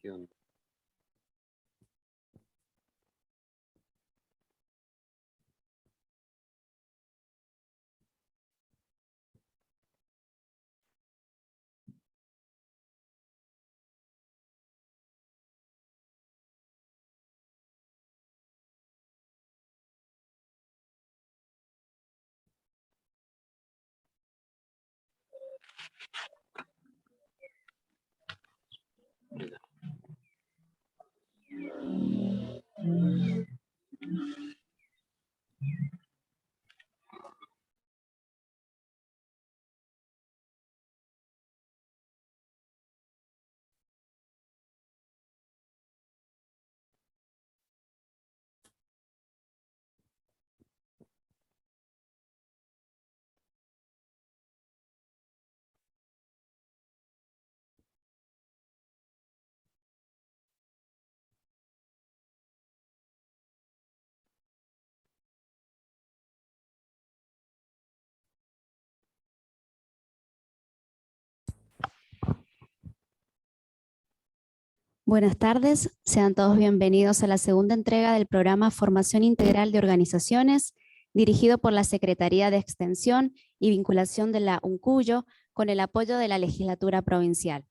¿Qué onda? Buenas tardes, sean todos bienvenidos a la segunda entrega del programa Formación Integral de Organizaciones, dirigido por la Secretaría de Extensión y Vinculación de la UNCUYO, con el apoyo de la Legislatura Provincial.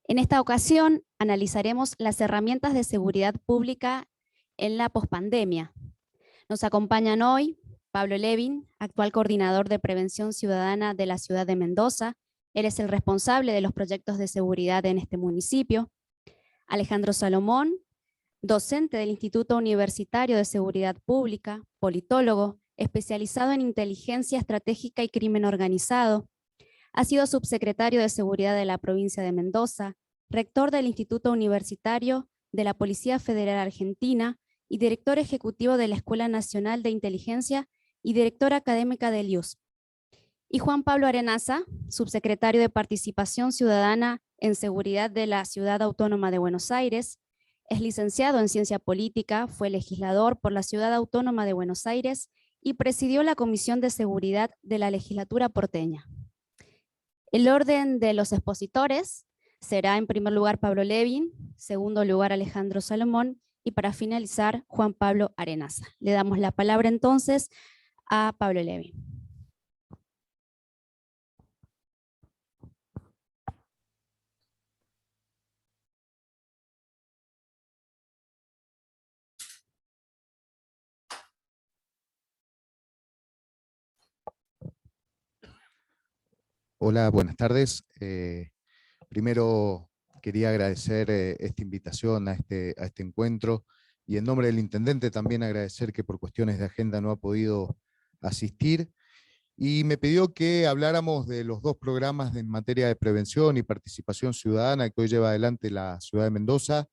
En esta ocasión analizaremos las herramientas de seguridad pública en la pospandemia. Nos acompañan hoy Pablo Levin, actual coordinador de Prevención Ciudadana de la ciudad de Mendoza. Él es el responsable de los proyectos de seguridad en este municipio. Alejandro Salomón, docente del Instituto Universitario de Seguridad Pública, politólogo, especializado en inteligencia estratégica y crimen organizado. Ha sido subsecretario de Seguridad de la provincia de Mendoza, rector del Instituto Universitario de la Policía Federal Argentina y director ejecutivo de la Escuela Nacional de Inteligencia y directora académica del IUS. Y Juan Pablo Arenaza, subsecretario de Participación Ciudadana en Seguridad de la Ciudad Autónoma de Buenos Aires, es licenciado en Ciencia Política, fue legislador por la Ciudad Autónoma de Buenos Aires y presidió la Comisión de Seguridad de la Legislatura porteña. El orden de los expositores será en primer lugar Pablo Levin, segundo lugar Alejandro Salomón y para finalizar Juan Pablo Arenaza. Le damos la palabra entonces a Pablo Levin. Hola, buenas tardes. Primero quería agradecer esta invitación a este encuentro y en nombre del intendente también agradecer que por cuestiones de agenda no ha podido asistir y me pidió que habláramos de los dos programas en materia de prevención y participación ciudadana que hoy lleva adelante la ciudad de Mendoza.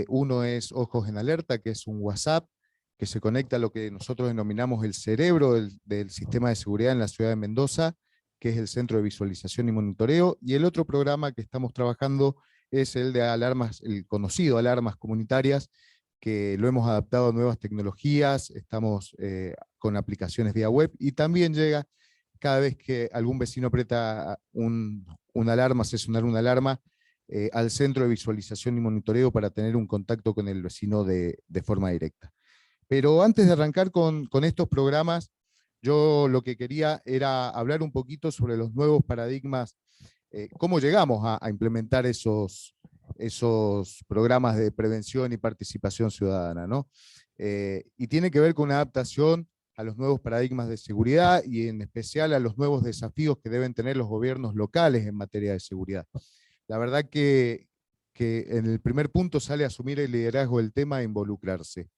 Uno es Ojos en Alerta, que es un WhatsApp que se conecta a lo que nosotros denominamos el cerebro del sistema de seguridad en la ciudad de Mendoza, que es el Centro de Visualización y Monitoreo, y el otro programa que estamos trabajando es el de alarmas, el conocido Alarmas Comunitarias, que lo hemos adaptado a nuevas tecnologías, estamos con aplicaciones vía web, y también llega cada vez que algún vecino aprieta una alarma, hace sonar una alarma, al Centro de Visualización y Monitoreo para tener un contacto con el vecino de forma directa. Pero antes de arrancar con estos programas, yo lo que quería era hablar un poquito sobre los nuevos paradigmas, cómo llegamos a implementar esos programas de prevención y participación ciudadana, ¿no? Y tiene que ver con una adaptación a los nuevos paradigmas de seguridad y en especial a los nuevos desafíos que deben tener los gobiernos locales en materia de seguridad. La verdad que en el primer punto sale a asumir el liderazgo del tema e involucrarse.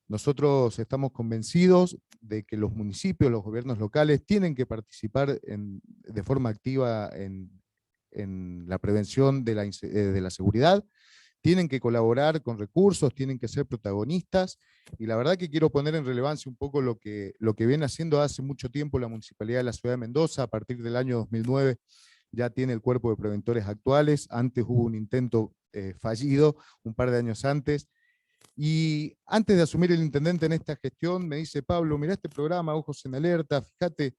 Nosotros estamos convencidos de que los municipios, los gobiernos locales, tienen que participar de forma activa en la prevención de la seguridad, tienen que colaborar con recursos, tienen que ser protagonistas, y la verdad que quiero poner en relevancia un poco lo que viene haciendo hace mucho tiempo la Municipalidad de la Ciudad de Mendoza. A partir del año 2009 ya tiene el cuerpo de preventores actuales, antes hubo un intento fallido un par de años antes, Y antes de asumir el intendente en esta gestión, me dice: Pablo, mirá este programa, Ojos en Alerta, fíjate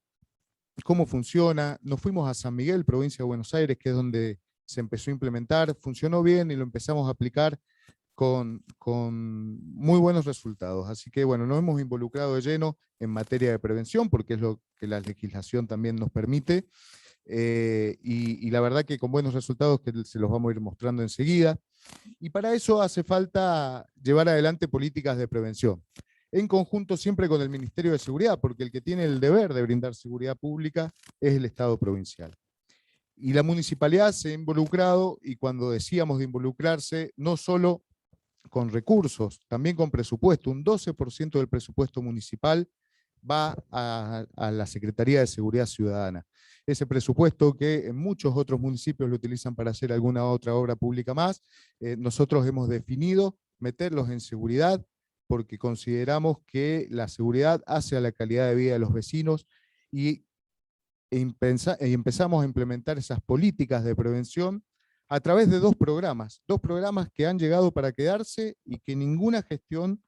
cómo funciona. Nos fuimos a San Miguel, provincia de Buenos Aires, que es donde se empezó a implementar. Funcionó bien y lo empezamos a aplicar con muy buenos resultados. Así que bueno, nos hemos involucrado de lleno en materia de prevención, porque es lo que la legislación también nos permite. Y la verdad que con buenos resultados que se los vamos a ir mostrando enseguida. Y para eso hace falta llevar adelante políticas de prevención, en conjunto siempre con el Ministerio de Seguridad, porque el que tiene el deber de brindar seguridad pública es el Estado provincial. Y la municipalidad se ha involucrado, y cuando decíamos de involucrarse, no solo con recursos, también con presupuesto. Un 12% del presupuesto municipal va a la Secretaría de Seguridad Ciudadana. Ese presupuesto que en muchos otros municipios lo utilizan para hacer alguna otra obra pública más, nosotros hemos definido meterlos en seguridad porque consideramos que la seguridad hace a la calidad de vida de los vecinos y empezamos a implementar esas políticas de prevención a través de dos programas que han llegado para quedarse y que ninguna gestión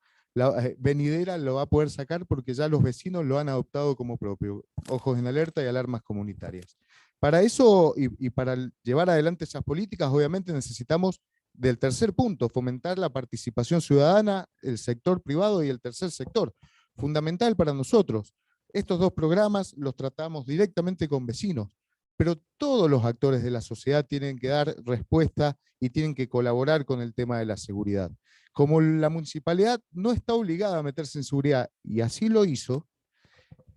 venidera lo va a poder sacar porque ya los vecinos lo han adoptado como propio: Ojos en Alerta y Alarmas Comunitarias. Para eso y para llevar adelante esas políticas, obviamente necesitamos del tercer punto: fomentar la participación ciudadana, el sector privado y el tercer sector. Fundamental para nosotros. Estos dos programas los tratamos directamente con vecinos, pero todos los actores de la sociedad tienen que dar respuesta y tienen que colaborar con el tema de la seguridad. Como la municipalidad no está obligada a meterse en seguridad, y así lo hizo,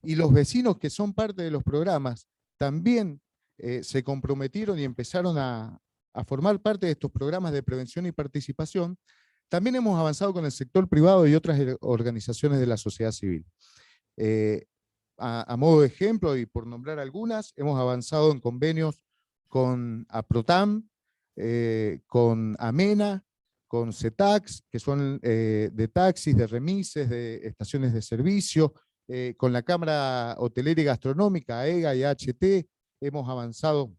y los vecinos que son parte de los programas también se comprometieron y empezaron a formar parte de estos programas de prevención y participación, también hemos avanzado con el sector privado y otras organizaciones de la sociedad civil. A modo de ejemplo, y por nombrar algunas, hemos avanzado en convenios con APROTAM, con AMENA, con CETAX, que son de taxis, de remises, de estaciones de servicio, con la Cámara Hotelera y Gastronómica, AEGA y AHT. Hemos avanzado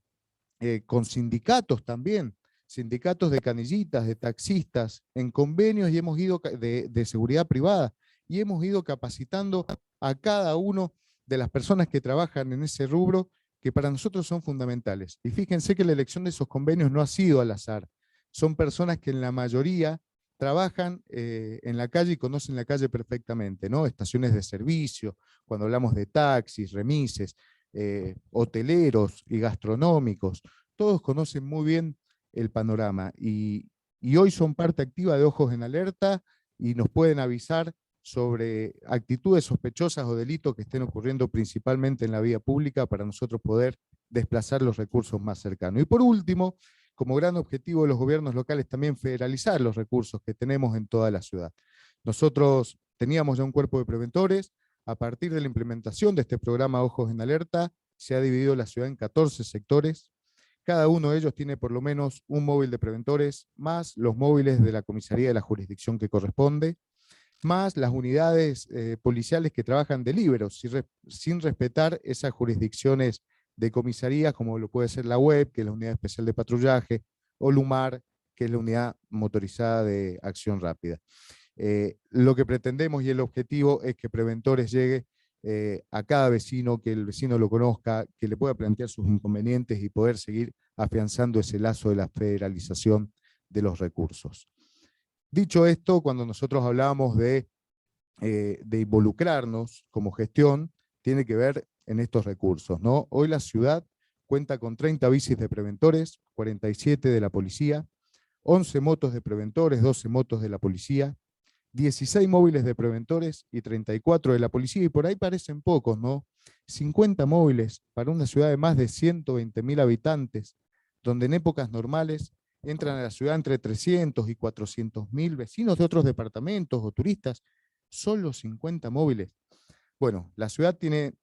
con sindicatos también, sindicatos de canillitas, de taxistas, en convenios, y hemos ido de seguridad privada, y hemos ido capacitando a cada uno de las personas que trabajan en ese rubro, que para nosotros son fundamentales. Y fíjense que la elección de esos convenios no ha sido al azar. Son personas que en la mayoría trabajan en la calle y conocen la calle perfectamente, ¿no? Estaciones de servicio, cuando hablamos de taxis, remises, hoteleros y gastronómicos, todos conocen muy bien el panorama y hoy son parte activa de Ojos en Alerta y nos pueden avisar sobre actitudes sospechosas o delitos que estén ocurriendo principalmente en la vía pública para nosotros poder desplazar los recursos más cercanos. Y por último, como gran objetivo de los gobiernos locales, también federalizar los recursos que tenemos en toda la ciudad. Nosotros teníamos ya un cuerpo de preventores. A partir de la implementación de este programa Ojos en Alerta, se ha dividido la ciudad en 14 sectores. Cada uno de ellos tiene por lo menos un móvil de preventores, más los móviles de la comisaría de la jurisdicción que corresponde, más las unidades policiales que trabajan de líberos, sin respetar esas jurisdicciones de comisaría, como lo puede ser la web, que es la unidad especial de patrullaje, o LUMAR, que es la unidad motorizada de acción rápida. Lo que pretendemos y el objetivo es que Preventores llegue a cada vecino, que el vecino lo conozca, que le pueda plantear sus inconvenientes y poder seguir afianzando ese lazo de la federalización de los recursos. Dicho esto, cuando nosotros hablamos de involucrarnos como gestión, tiene que ver en estos recursos, ¿no? Hoy la ciudad cuenta con 30 bicis de preventores, 47 de la policía, 11 motos de preventores, 12 motos de la policía, 16 móviles de preventores y 34 de la policía, y por ahí parecen pocos, ¿no? 50 móviles para una ciudad de más de 120.000 habitantes, donde en épocas normales entran a la ciudad entre 300 y 400.000 vecinos de otros departamentos o turistas, solo 50 móviles. Bueno, la ciudad tiene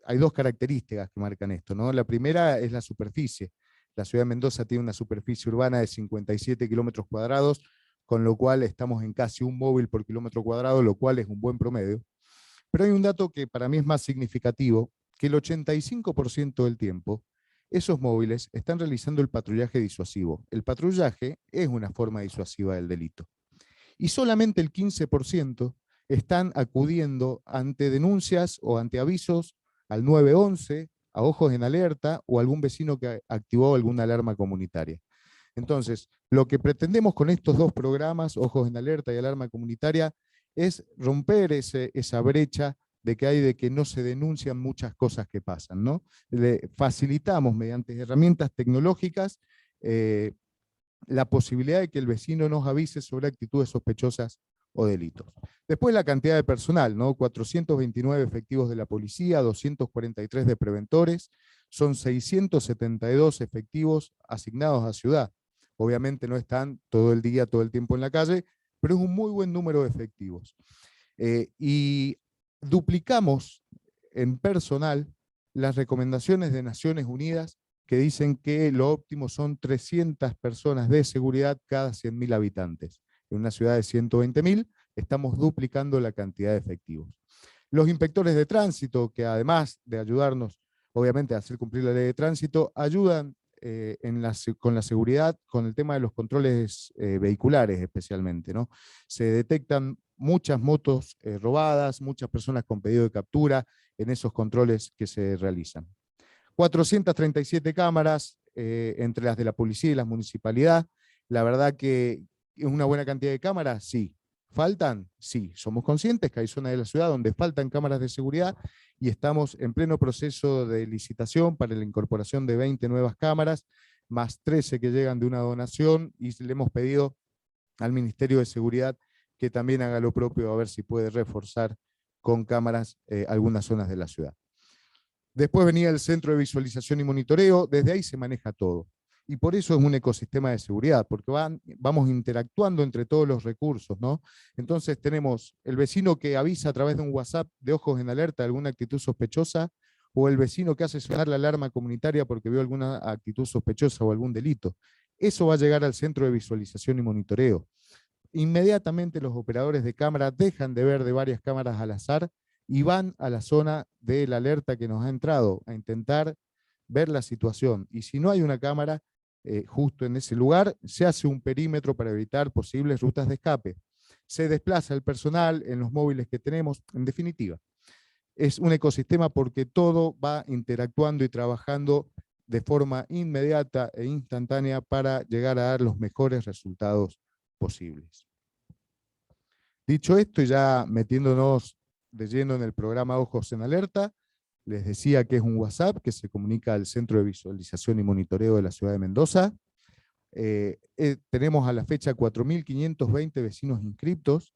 hay dos características que marcan esto, ¿no? La primera es la superficie. La ciudad de Mendoza tiene una superficie urbana de 57 kilómetros cuadrados, con lo cual estamos en casi un móvil por kilómetro cuadrado, lo cual es un buen promedio. Pero hay un dato que para mí es más significativo, que el 85% del tiempo, esos móviles están realizando el patrullaje disuasivo. El patrullaje es una forma disuasiva del delito. y solamente el 15% están acudiendo ante denuncias o ante avisos al 911, a ojos en alerta o algún vecino que activó alguna alarma comunitaria. Entonces, lo que pretendemos con estos dos programas, Ojos en Alerta y Alarma Comunitaria, es romper esa brecha de que no se denuncian muchas cosas que pasan, ¿no? Le facilitamos mediante herramientas tecnológicas la posibilidad de que el vecino nos avise sobre actitudes sospechosas o delitos. Después la cantidad de personal, ¿no? 429 efectivos de la policía, 243 de preventores, son 672 efectivos asignados a ciudad. Obviamente no están todo el día, todo el tiempo en la calle, pero es un muy buen número de efectivos. Y duplicamos en personal las recomendaciones de Naciones Unidas que dicen que lo óptimo son 300 personas de seguridad cada 100.000 habitantes. En una ciudad de 120.000 estamos duplicando la cantidad de efectivos. Los inspectores de tránsito, que además de ayudarnos, obviamente, a hacer cumplir la ley de tránsito, ayudan con la seguridad, con el tema de los controles vehiculares especialmente, ¿no? Se detectan muchas motos robadas, muchas personas con pedido de captura en esos controles que se realizan. 437 cámaras entre las de la policía y la municipalidad. La verdad que es una buena cantidad de cámaras, sí. ¿Faltan? Sí. Somos conscientes que hay zonas de la ciudad donde faltan cámaras de seguridad y estamos en pleno proceso de licitación para la incorporación de 20 nuevas cámaras, más 13 que llegan de una donación, y le hemos pedido al Ministerio de Seguridad que también haga lo propio, a ver si puede reforzar con cámaras algunas zonas de la ciudad. Después venía el Centro de Visualización y Monitoreo, desde ahí se maneja todo. Y por eso es un ecosistema de seguridad, porque vamos interactuando entre todos los recursos, ¿no? Entonces tenemos el vecino que avisa a través de un WhatsApp de ojos en alerta de alguna actitud sospechosa, o el vecino que hace sonar la alarma comunitaria porque vio alguna actitud sospechosa o algún delito. Eso va a llegar al Centro de Visualización y Monitoreo. Inmediatamente los operadores de cámara dejan de ver de varias cámaras al azar y van a la zona de la alerta que nos ha entrado a intentar ver la situación. Y si no hay una cámara justo en ese lugar, se hace un perímetro para evitar posibles rutas de escape. Se desplaza el personal en los móviles que tenemos. En definitiva, es un ecosistema porque todo va interactuando y trabajando de forma inmediata e instantánea para llegar a dar los mejores resultados posibles. Dicho esto, y ya metiéndonos de lleno en el programa Ojos en Alerta, les decía que es un WhatsApp que se comunica al Centro de Visualización y Monitoreo de la Ciudad de Mendoza. Tenemos a la fecha 4.520 vecinos inscriptos.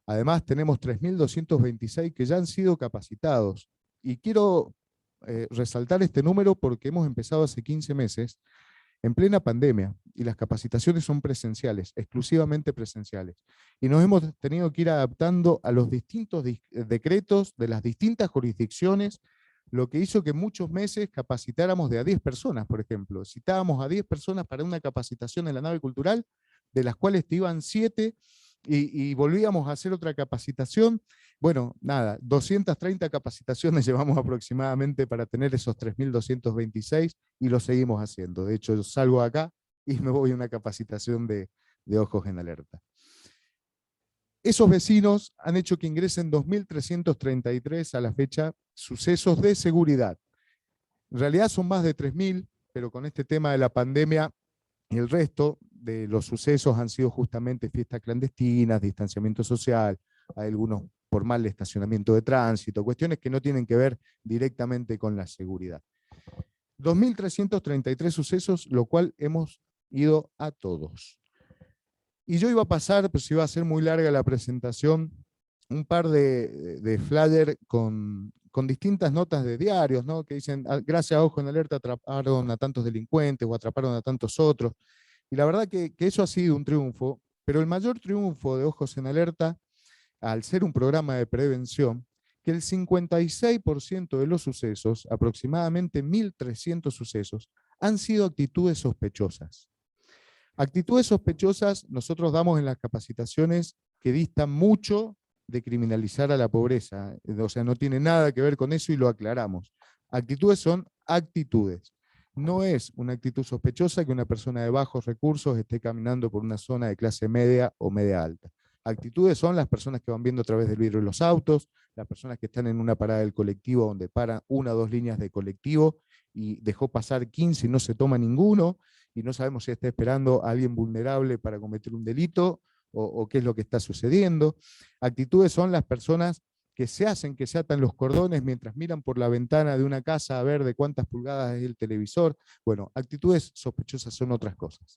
Además, tenemos 3.226 que ya han sido capacitados. Y quiero resaltar este número porque hemos empezado hace 15 meses, en plena pandemia, y las capacitaciones son presenciales, exclusivamente presenciales. Y nos hemos tenido que ir adaptando a los distintos decretos de las distintas jurisdicciones, lo que hizo que muchos meses capacitáramos de a 10 personas, por ejemplo. Citábamos a 10 personas para una capacitación en la nave cultural, de las cuales te iban 7, y volvíamos a hacer otra capacitación. Bueno, nada, 230 capacitaciones llevamos aproximadamente para tener esos 3.226 y lo seguimos haciendo. De hecho, yo salgo acá y me voy a una capacitación de Ojos en Alerta. Esos vecinos han hecho que ingresen 2.333 a la fecha sucesos de seguridad. En realidad son más de 3.000, pero con este tema de la pandemia, y el resto de los sucesos han sido justamente fiestas clandestinas, distanciamiento social, hay algunos por mal estacionamiento de tránsito, cuestiones que no tienen que ver directamente con la seguridad. 2.333 sucesos, lo cual hemos ido a todos. Y yo iba a pasar, pues iba a ser muy larga la presentación, un par de flyer con distintas notas de diarios, ¿no? Que dicen, gracias a Ojo en Alerta atraparon a tantos delincuentes o atraparon a tantos otros. Y la verdad que eso ha sido un triunfo, pero el mayor triunfo de Ojos en Alerta, al ser un programa de prevención, que el 56% de los sucesos, aproximadamente 1.300 sucesos, han sido actitudes sospechosas. Actitudes sospechosas nosotros damos en las capacitaciones que distan mucho de criminalizar a la pobreza, o sea, no tiene nada que ver con eso y lo aclaramos. Actitudes son actitudes. No es una actitud sospechosa que una persona de bajos recursos esté caminando por una zona de clase media o media alta. Actitudes son las personas que van viendo a través del vidrio de los autos, las personas que están en una parada del colectivo donde paran 1 o 2 líneas de colectivo y dejó pasar 15 y no se toma ninguno, y no sabemos si está esperando a alguien vulnerable para cometer un delito o qué es lo que está sucediendo. Actitudes son las personas que se atan los cordones mientras miran por la ventana de una casa a ver de cuántas pulgadas es el televisor. Bueno, actitudes sospechosas son otras cosas.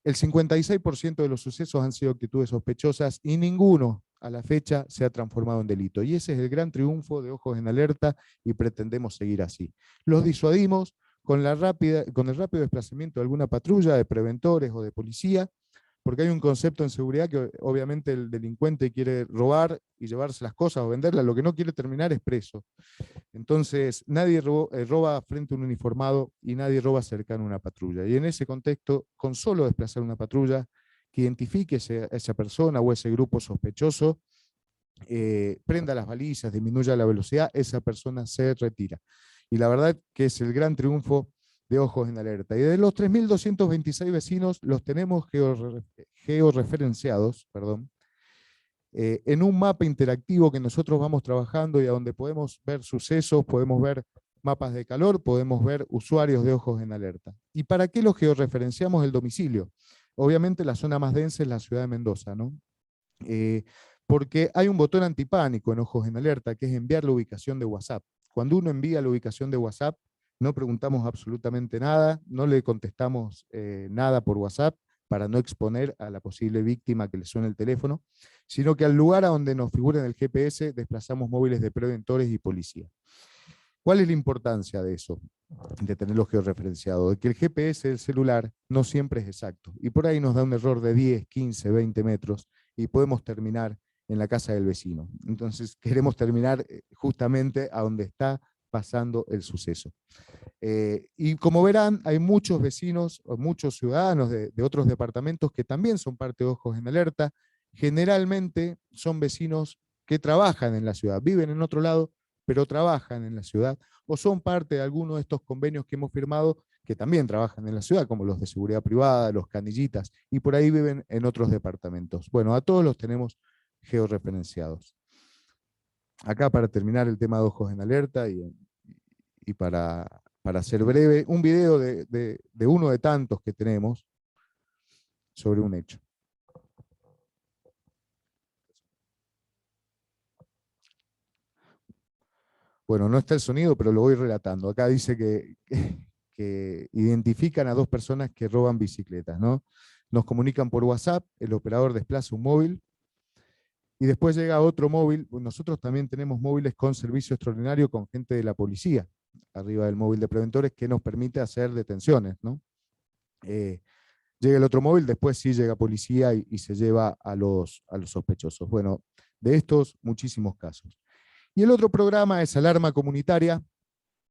El 56% de los sucesos han sido actitudes sospechosas y ninguno a la fecha se ha transformado en delito. Y ese es el gran triunfo de Ojos en Alerta y pretendemos seguir así. Los disuadimos con el rápido desplazamiento de alguna patrulla, de preventores o de policía, porque hay un concepto en seguridad que obviamente el delincuente quiere robar y llevarse las cosas o venderlas, lo que no quiere terminar es preso. Entonces nadie roba frente a un uniformado y nadie roba cercano a una patrulla. Y en ese contexto, con solo desplazar una patrulla que identifique a esa persona o ese grupo sospechoso, prenda las balizas, disminuya la velocidad, esa persona se retira. Y la verdad que es el gran triunfo de Ojos en Alerta. Y de los 3.226 vecinos los tenemos georreferenciados, en un mapa interactivo que nosotros vamos trabajando y a donde podemos ver sucesos, podemos ver mapas de calor, podemos ver usuarios de Ojos en Alerta. ¿Y para qué los georreferenciamos el domicilio? Obviamente la zona más densa es la ciudad de Mendoza, ¿no? Porque hay un botón antipánico en Ojos en Alerta, que es enviar la ubicación de WhatsApp. Cuando uno envía la ubicación de WhatsApp, no preguntamos absolutamente nada, no le contestamos nada por WhatsApp para no exponer a la posible víctima que le suene el teléfono, sino que al lugar a donde nos figura en el GPS desplazamos móviles de preventores y policía. ¿Cuál es la importancia de eso? De tenerlo georreferenciado, de que el GPS del celular no siempre es exacto, y por ahí nos da un error de 10, 15, 20 metros, y podemos terminar en la casa del vecino. Entonces queremos terminar justamente a donde está pasando el suceso. Y como verán, hay muchos vecinos o muchos ciudadanos de otros departamentos que también son parte de Ojos en Alerta. Generalmente son vecinos que trabajan en la ciudad, viven en otro lado, pero trabajan en la ciudad, o son parte de alguno de estos convenios que hemos firmado que también trabajan en la ciudad, como los de seguridad privada, los canillitas, y por ahí viven en otros departamentos. Bueno, a todos los tenemos georreferenciados. Acá, para terminar el tema de Ojos en Alerta y para ser breve, un video de uno de tantos que tenemos sobre un hecho. Bueno, no está el sonido, pero lo voy relatando. Acá dice que identifican a 2 personas que roban bicicletas, ¿no? Nos comunican por WhatsApp, el operador desplaza un móvil, y después llega otro móvil. Nosotros también tenemos móviles con servicio extraordinario con gente de la policía, arriba del móvil de preventores, que nos permite hacer detenciones, ¿no? Llega el otro móvil, después sí llega policía y se lleva a los sospechosos. Bueno, de estos muchísimos casos. Y el otro programa es Alarma Comunitaria,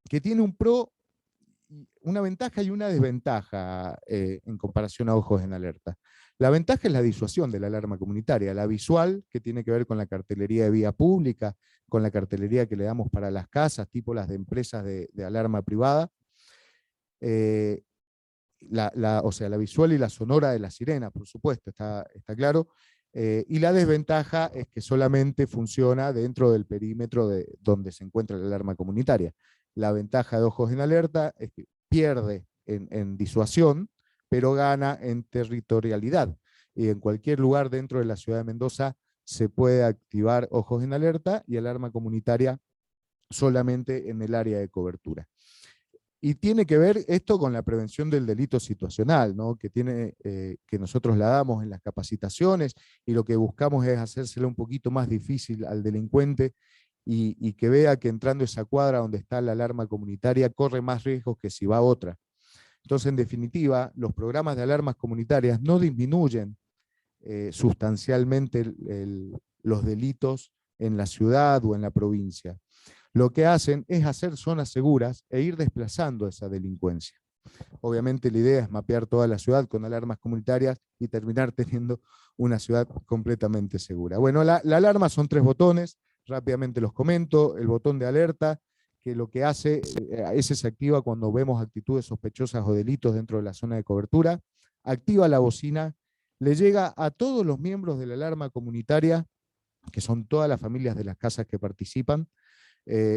que tiene una ventaja y una desventaja en comparación a Ojos en Alerta. La ventaja es la disuasión de la alarma comunitaria, la visual, que tiene que ver con la cartelería de vía pública, con la cartelería que le damos para las casas, tipo las de empresas de alarma privada, o sea, la visual y la sonora de la sirena, por supuesto, está claro. Y la desventaja es que solamente funciona dentro del perímetro donde se encuentra la alarma comunitaria. La ventaja de Ojos en Alerta es que pierde en disuasión, pero gana en territorialidad. Y en cualquier lugar dentro de la ciudad de Mendoza se puede activar Ojos en Alerta y alarma comunitaria solamente en el área de cobertura. Y tiene que ver esto con la prevención del delito situacional, ¿no? Que nosotros la damos en las capacitaciones, y lo que buscamos es hacérselo un poquito más difícil al delincuente y que vea que entrando a esa cuadra donde está la alarma comunitaria corre más riesgos que si va a otra. Entonces, en definitiva, los programas de alarmas comunitarias no disminuyen sustancialmente los delitos en la ciudad o en la provincia. Lo que hacen es hacer zonas seguras e ir desplazando esa delincuencia. Obviamente la idea es mapear toda la ciudad con alarmas comunitarias y terminar teniendo una ciudad completamente segura. Bueno, la alarma son 3 botones, rápidamente los comento. El botón de alerta, que lo que hace, ese se activa cuando vemos actitudes sospechosas o delitos dentro de la zona de cobertura. Activa la bocina, le llega a todos los miembros de la alarma comunitaria, que son todas las familias de las casas que participan,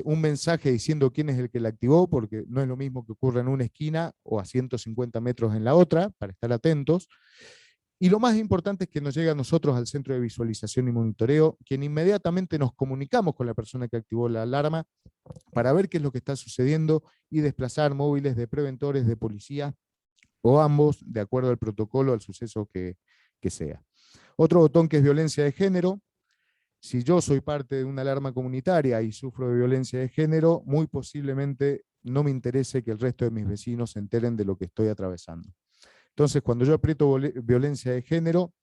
un mensaje diciendo quién es el que la activó, porque no es lo mismo que ocurra en una esquina o a 150 metros en la otra, para estar atentos. Y lo más importante es que nos llega a nosotros al Centro de Visualización y Monitoreo, quien inmediatamente nos comunicamos con la persona que activó la alarma para ver qué es lo que está sucediendo y desplazar móviles de preventores, de policía, o ambos, de acuerdo al protocolo, al suceso que sea. Otro botón que es violencia de género. Si yo soy parte de una alarma comunitaria y sufro de violencia de género, muy posiblemente no me interese que el resto de mis vecinos se enteren de lo que estoy atravesando. Entonces, cuando yo aprieto violencia de género,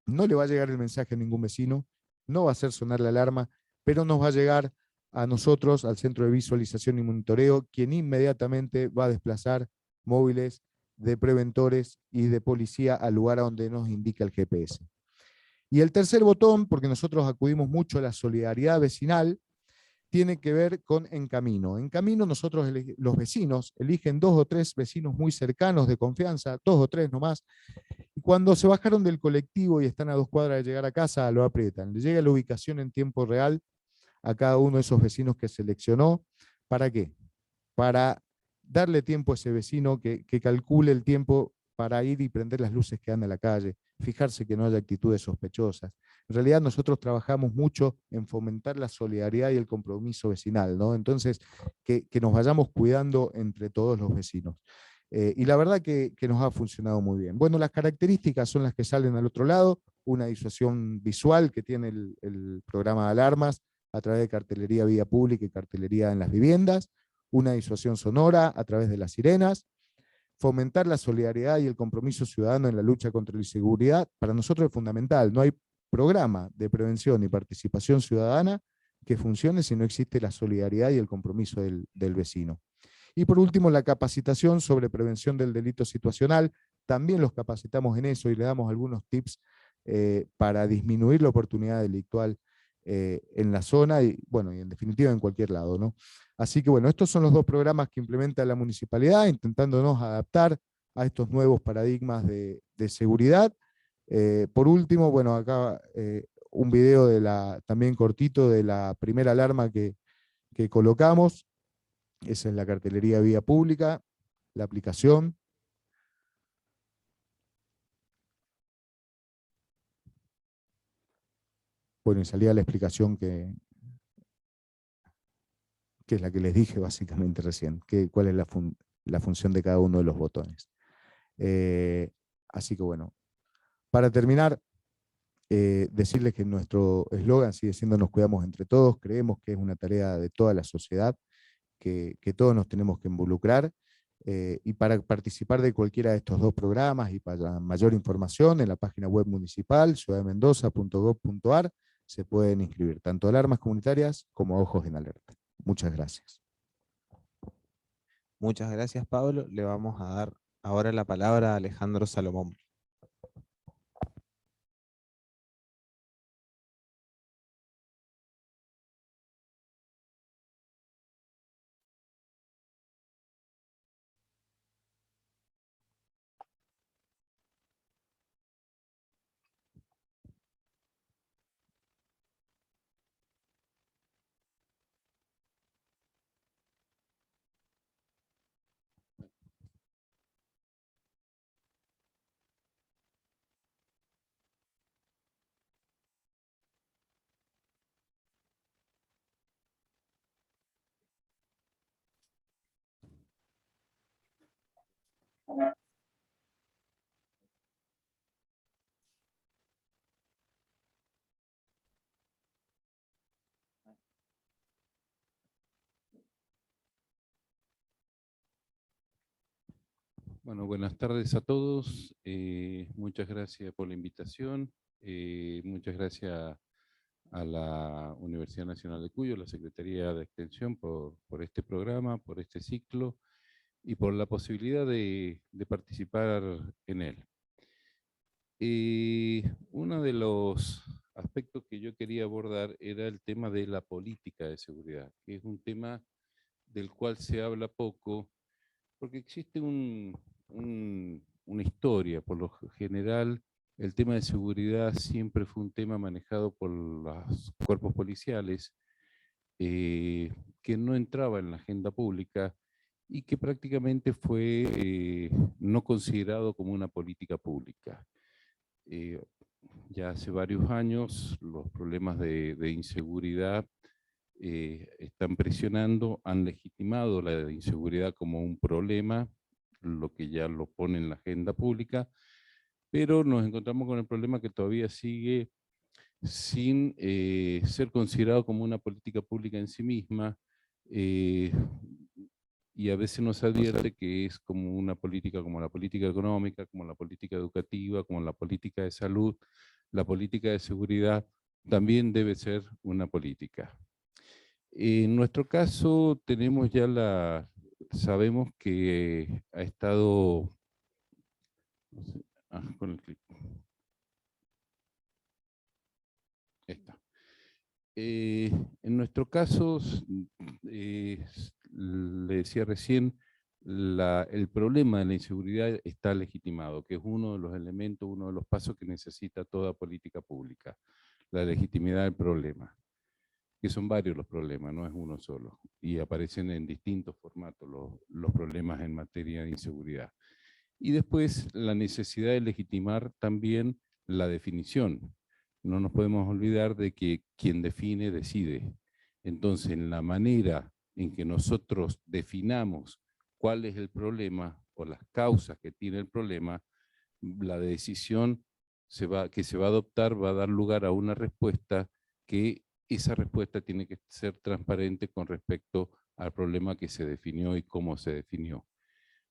no le va a llegar el mensaje a ningún vecino, no va a hacer sonar la alarma, pero nos va a llegar a nosotros, al Centro de Visualización y Monitoreo, quien inmediatamente va a desplazar móviles de preventores y de policía al lugar a donde nos indica el GPS. Y el tercer botón, porque nosotros acudimos mucho a la solidaridad vecinal, tiene que ver con En Camino. En Camino nosotros, los vecinos, eligen 2 o 3 vecinos muy cercanos de confianza, 2 o 3 nomás, y cuando se bajaron del colectivo y están a 2 cuadras de llegar a casa, lo aprietan. Le llega la ubicación en tiempo real a cada uno de esos vecinos que seleccionó. ¿Para qué? Para darle tiempo a ese vecino que calcule el tiempo para ir y prender las luces que dan a la calle, fijarse que no haya actitudes sospechosas. En realidad nosotros trabajamos mucho en fomentar la solidaridad y el compromiso vecinal, ¿no? Entonces, que nos vayamos cuidando entre todos los vecinos. Y la verdad que nos ha funcionado muy bien. Bueno, las características son las que salen al otro lado, una disuasión visual que tiene el programa de alarmas a través de cartelería vía pública y cartelería en las viviendas, una disuasión sonora a través de las sirenas, fomentar la solidaridad y el compromiso ciudadano en la lucha contra la inseguridad. Para nosotros es fundamental, no hay programa de prevención y participación ciudadana que funcione si no existe la solidaridad y el compromiso del vecino. Y por último, la capacitación sobre prevención del delito situacional. También los capacitamos en eso y le damos algunos tips para disminuir la oportunidad delictual en la zona y, bueno, y en definitiva en cualquier lado, ¿no? Así que, bueno, estos son los 2 programas que implementa la municipalidad, intentándonos adaptar a estos nuevos paradigmas de seguridad. Por último, bueno, acá un video también cortito de la primera alarma que colocamos. Esa es la cartelería vía pública, la aplicación. Bueno, y salía la explicación que es la que les dije básicamente recién, cuál es la función de cada uno de los botones. Así que bueno, para terminar, decirles que nuestro eslogan sigue siendo "Nos cuidamos entre todos". Creemos que es una tarea de toda la sociedad, que todos nos tenemos que involucrar, y para participar de cualquiera de estos 2 programas y para mayor información en la página web municipal, ciudaddemendoza.gov.ar, se pueden inscribir tanto alarmas comunitarias como ojos en alerta. Muchas gracias. Muchas gracias, Pablo. Le vamos a dar ahora la palabra a Alejandro Salomón. Bueno, buenas tardes a todos. Muchas gracias por la invitación. Muchas gracias a la Universidad Nacional de Cuyo, la Secretaría de Extensión, por este programa, por este ciclo y por la posibilidad de participar en él. Uno de los aspectos que yo quería abordar era el tema de la política de seguridad, que es un tema del cual se habla poco, porque existe una historia, por lo general, El tema de seguridad siempre fue un tema manejado por los cuerpos policiales, que no entraba en la agenda pública y que prácticamente fue no considerado como una política pública. Ya hace varios años los problemas de inseguridad están presionando, han legitimado la inseguridad como un problema, lo que ya lo pone en la agenda pública, pero nos encontramos con el problema que todavía sigue sin ser considerado como una política pública en sí misma, y a veces nos advierte que es como una política, como la política económica, como la política educativa, como la política de salud, la política de seguridad, también debe ser una política. En nuestro caso tenemos ya sabemos que ha estado, no sé, con el clic. Está. En nuestro caso, le decía recién, el problema de la inseguridad está legitimado, que es uno de los elementos, uno de los pasos que necesita toda política pública, la legitimidad del problema, que son varios los problemas, no es uno solo, y aparecen en distintos formatos los problemas en materia de inseguridad. Y después la necesidad de legitimar también la definición. No nos podemos olvidar de que quien define, decide. Entonces, en la manera en que nosotros definamos cuál es el problema o las causas que tiene el problema, la decisión que se va a adoptar va a dar lugar a una respuesta que esa respuesta tiene que ser transparente con respecto al problema que se definió y cómo se definió.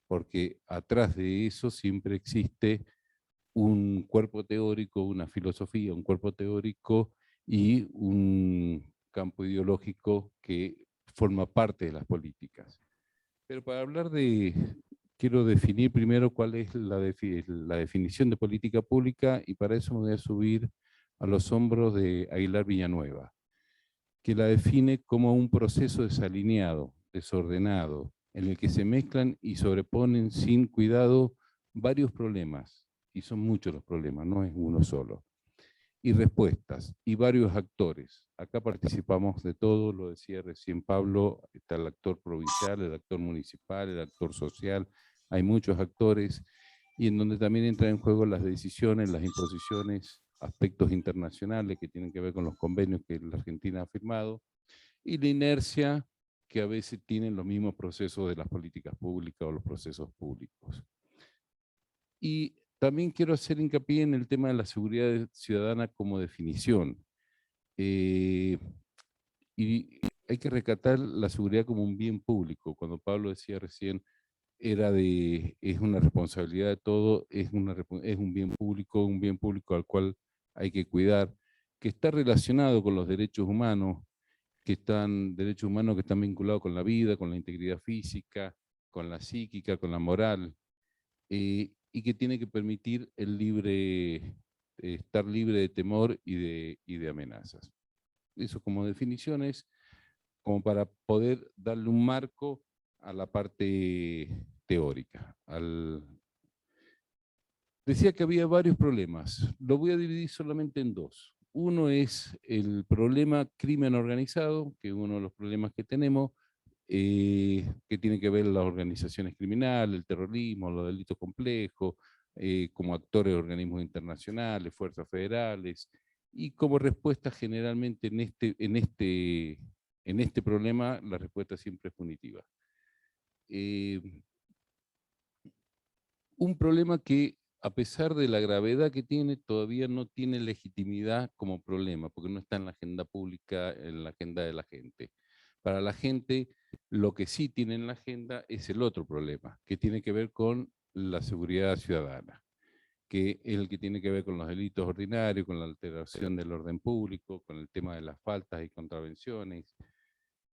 Porque atrás de eso siempre existe un cuerpo teórico, una filosofía, un cuerpo teórico y un campo ideológico que forma parte de las políticas. Pero para hablar quiero definir primero cuál es la definición de política pública, y para eso me voy a subir a los hombros de Aguilar Villanueva, que la define como un proceso desalineado, desordenado, en el que se mezclan y sobreponen sin cuidado varios problemas, y son muchos los problemas, no es uno solo, y respuestas, y varios actores. Acá participamos de todo, lo decía recién Pablo, está el actor provincial, el actor municipal, el actor social, hay muchos actores, y en donde también entran en juego las decisiones, las imposiciones, aspectos internacionales que tienen que ver con los convenios que la Argentina ha firmado, y la inercia que a veces tienen los mismos procesos de las políticas públicas o los procesos públicos. Y también quiero hacer hincapié en el tema de la seguridad ciudadana como definición. Y hay que rescatar la seguridad como un bien público. Cuando Pablo decía recién, es una responsabilidad de todo, es un bien público al cual hay que cuidar, que está relacionado con los derechos humanos, derechos humanos que están vinculados con la vida, con la integridad física, con la psíquica, con la moral, y que tiene que permitir estar libre de temor y de amenazas. Eso como definiciones, como para poder darle un marco a la parte teórica. Decía que había varios problemas, lo voy a dividir solamente en dos. Uno es el problema crimen organizado, que es uno de los problemas que tenemos, que tiene que ver las organizaciones criminales, el terrorismo, los delitos complejos, como actores de organismos internacionales, fuerzas federales, y como respuesta generalmente en este problema, la respuesta siempre es punitiva. Un problema que, a pesar de la gravedad que tiene, todavía no tiene legitimidad como problema, porque no está en la agenda pública, en la agenda de la gente. Para la gente, lo que sí tiene en la agenda es el otro problema, que tiene que ver con la seguridad ciudadana, que es el que tiene que ver con los delitos ordinarios, con la alteración del orden público, con el tema de las faltas y contravenciones,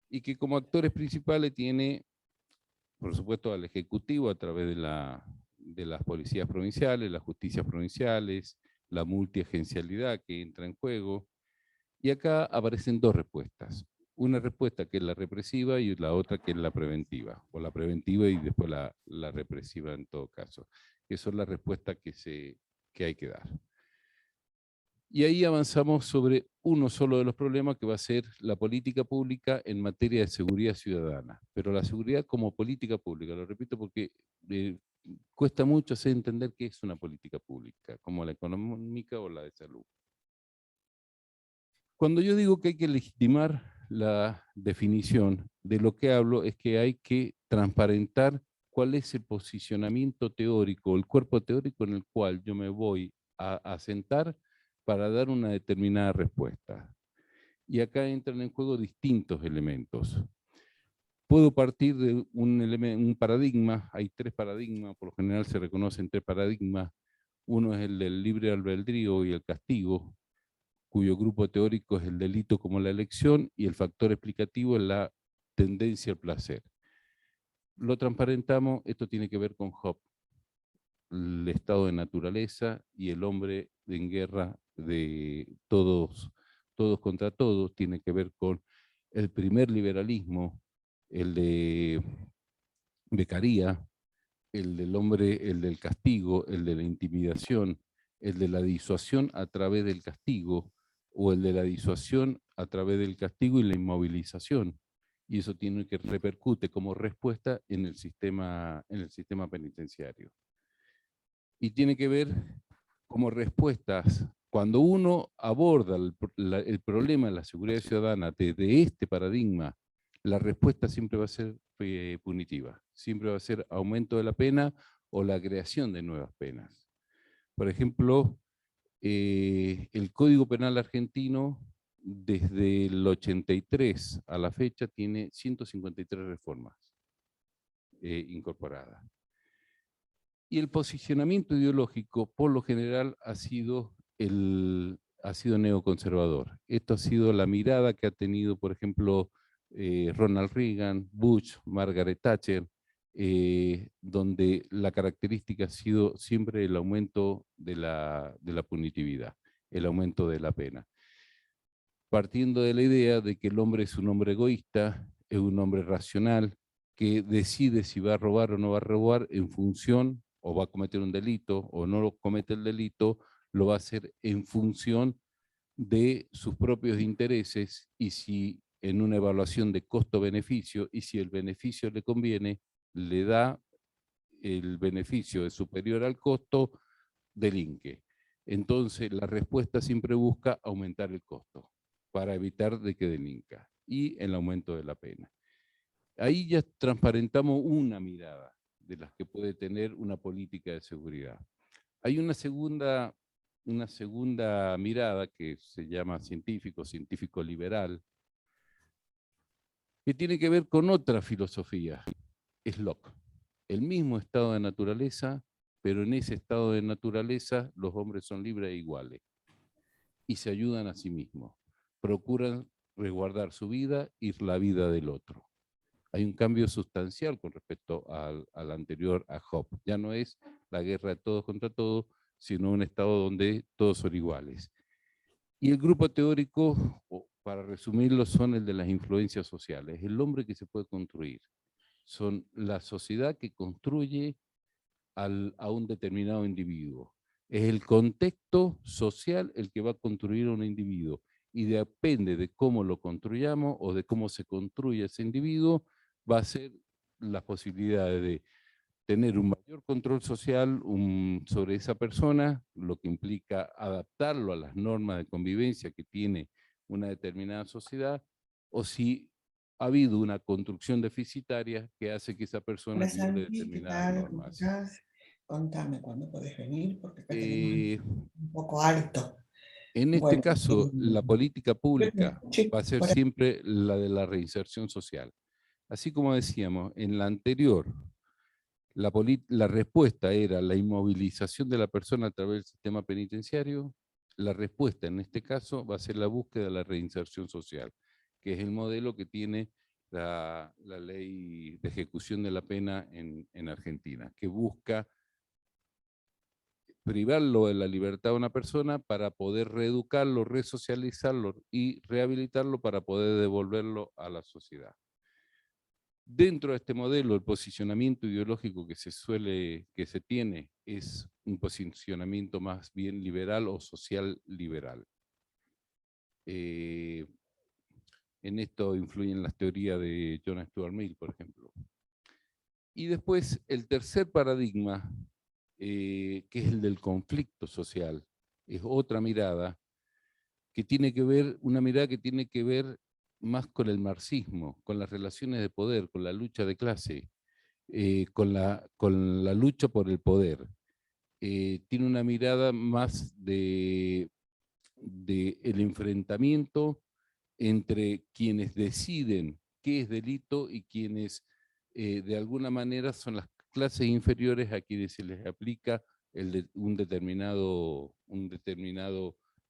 y que como actores principales tiene, por supuesto, al Ejecutivo a través de las policías provinciales, las justicias provinciales, la multiagencialidad que entra en juego. Y acá aparecen dos respuestas. Una respuesta que es la represiva y la otra que es la preventiva, o la preventiva y después la represiva en todo caso, que son las respuestas que hay que dar. Y ahí avanzamos sobre uno solo de los problemas, que va a ser la política pública en materia de seguridad ciudadana. Pero la seguridad como política pública, lo repito porque cuesta mucho hacer entender qué es una política pública, como la económica o la de salud. Cuando yo digo que hay que legitimar la definición, de lo que hablo es que hay que transparentar cuál es el posicionamiento teórico, el cuerpo teórico en el cual yo me voy a sentar para dar una determinada respuesta. Y acá entran en juego distintos elementos. Puedo partir de un paradigma, hay 3 paradigmas, por lo general se reconocen 3 paradigmas. Uno es el del libre albedrío y el castigo, cuyo grupo teórico es el delito como la elección y el factor explicativo es la tendencia al placer. Lo transparentamos, esto tiene que ver con Hobbes, el estado de naturaleza y el hombre en guerra de todos contra todos, tiene que ver con el primer liberalismo, el de Beccaria, el del hombre, el del castigo, el de la intimidación, el de la disuasión a través del castigo, o el de la disuasión a través del castigo y la inmovilización. Y eso tiene que repercute como respuesta en el sistema penitenciario. Y tiene que ver como respuestas, cuando uno aborda el problema de la seguridad ciudadana desde este paradigma, la respuesta siempre va a ser punitiva, siempre va a ser aumento de la pena o la creación de nuevas penas. Por ejemplo, el Código Penal argentino, desde el 83 a la fecha, tiene 153 reformas incorporadas. Y el posicionamiento ideológico, por lo general, ha sido neoconservador. Esto ha sido la mirada que ha tenido, por ejemplo, Ronald Reagan, Bush, Margaret Thatcher, donde la característica ha sido siempre el aumento de la punitividad, el aumento de la pena. Partiendo de la idea de que el hombre es un hombre egoísta, es un hombre racional, que decide si va a robar o no va a robar en función, o va a cometer un delito, o no lo comete el delito, lo va a hacer en función de sus propios intereses, y si en una evaluación de costo-beneficio, y si el beneficio le conviene, le da el beneficio es superior al costo, delinque. Entonces la respuesta siempre busca aumentar el costo para evitar de que delinca, y el aumento de la pena. Ahí ya transparentamos una mirada de las que puede tener una política de seguridad. Hay una segunda mirada que se llama científico liberal, que tiene que ver con otra filosofía, es Locke. El mismo estado de naturaleza, pero en ese estado de naturaleza los hombres son libres e iguales y se ayudan a sí mismos. Procuran resguardar su vida y la vida del otro. Hay un cambio sustancial con respecto al anterior, a Hobbes. Ya no es la guerra de todos contra todos, sino un estado donde todos son iguales. Y el grupo teórico, para resumirlo, son el de las influencias sociales. El hombre que se puede construir. Son la sociedad que construye a un determinado individuo. Es el contexto social el que va a construir a un individuo. Y depende de cómo lo construyamos o de cómo se construye ese individuo, va a ser las posibilidades de tener un mayor control social sobre esa persona, lo que implica adaptarlo a las normas de convivencia que tiene una determinada sociedad, o si ha habido una construcción deficitaria que hace que esa persona Hola viole Santi, ¿qué determinadas tal? ¿Cómo normas. estás? Contame cuándo podés venir, porque acá tenemos En un poco alto. este Bueno, caso, la política pública sí, va a ser siempre la de la reinserción social. Así como decíamos, en la anterior, la respuesta era la inmovilización de la persona a través del sistema penitenciario. La respuesta en este caso va a ser la búsqueda de la reinserción social, que es el modelo que tiene la ley de ejecución de la pena en Argentina, que busca privarlo de la libertad de una persona para poder reeducarlo, resocializarlo y rehabilitarlo para poder devolverlo a la sociedad. Dentro de este modelo, el posicionamiento ideológico que se tiene es un posicionamiento más bien liberal o social liberal. En esto influyen las teorías de John Stuart Mill, por ejemplo. Y después, el tercer paradigma, que es el del conflicto social, es otra mirada que tiene que ver, una mirada que tiene que ver más con el marxismo, con las relaciones de poder, con la lucha de clase, con la lucha por el poder. Tiene una mirada más de el enfrentamiento entre quienes deciden qué es delito y quienes de alguna manera son las clases inferiores a quienes se les aplica un determinado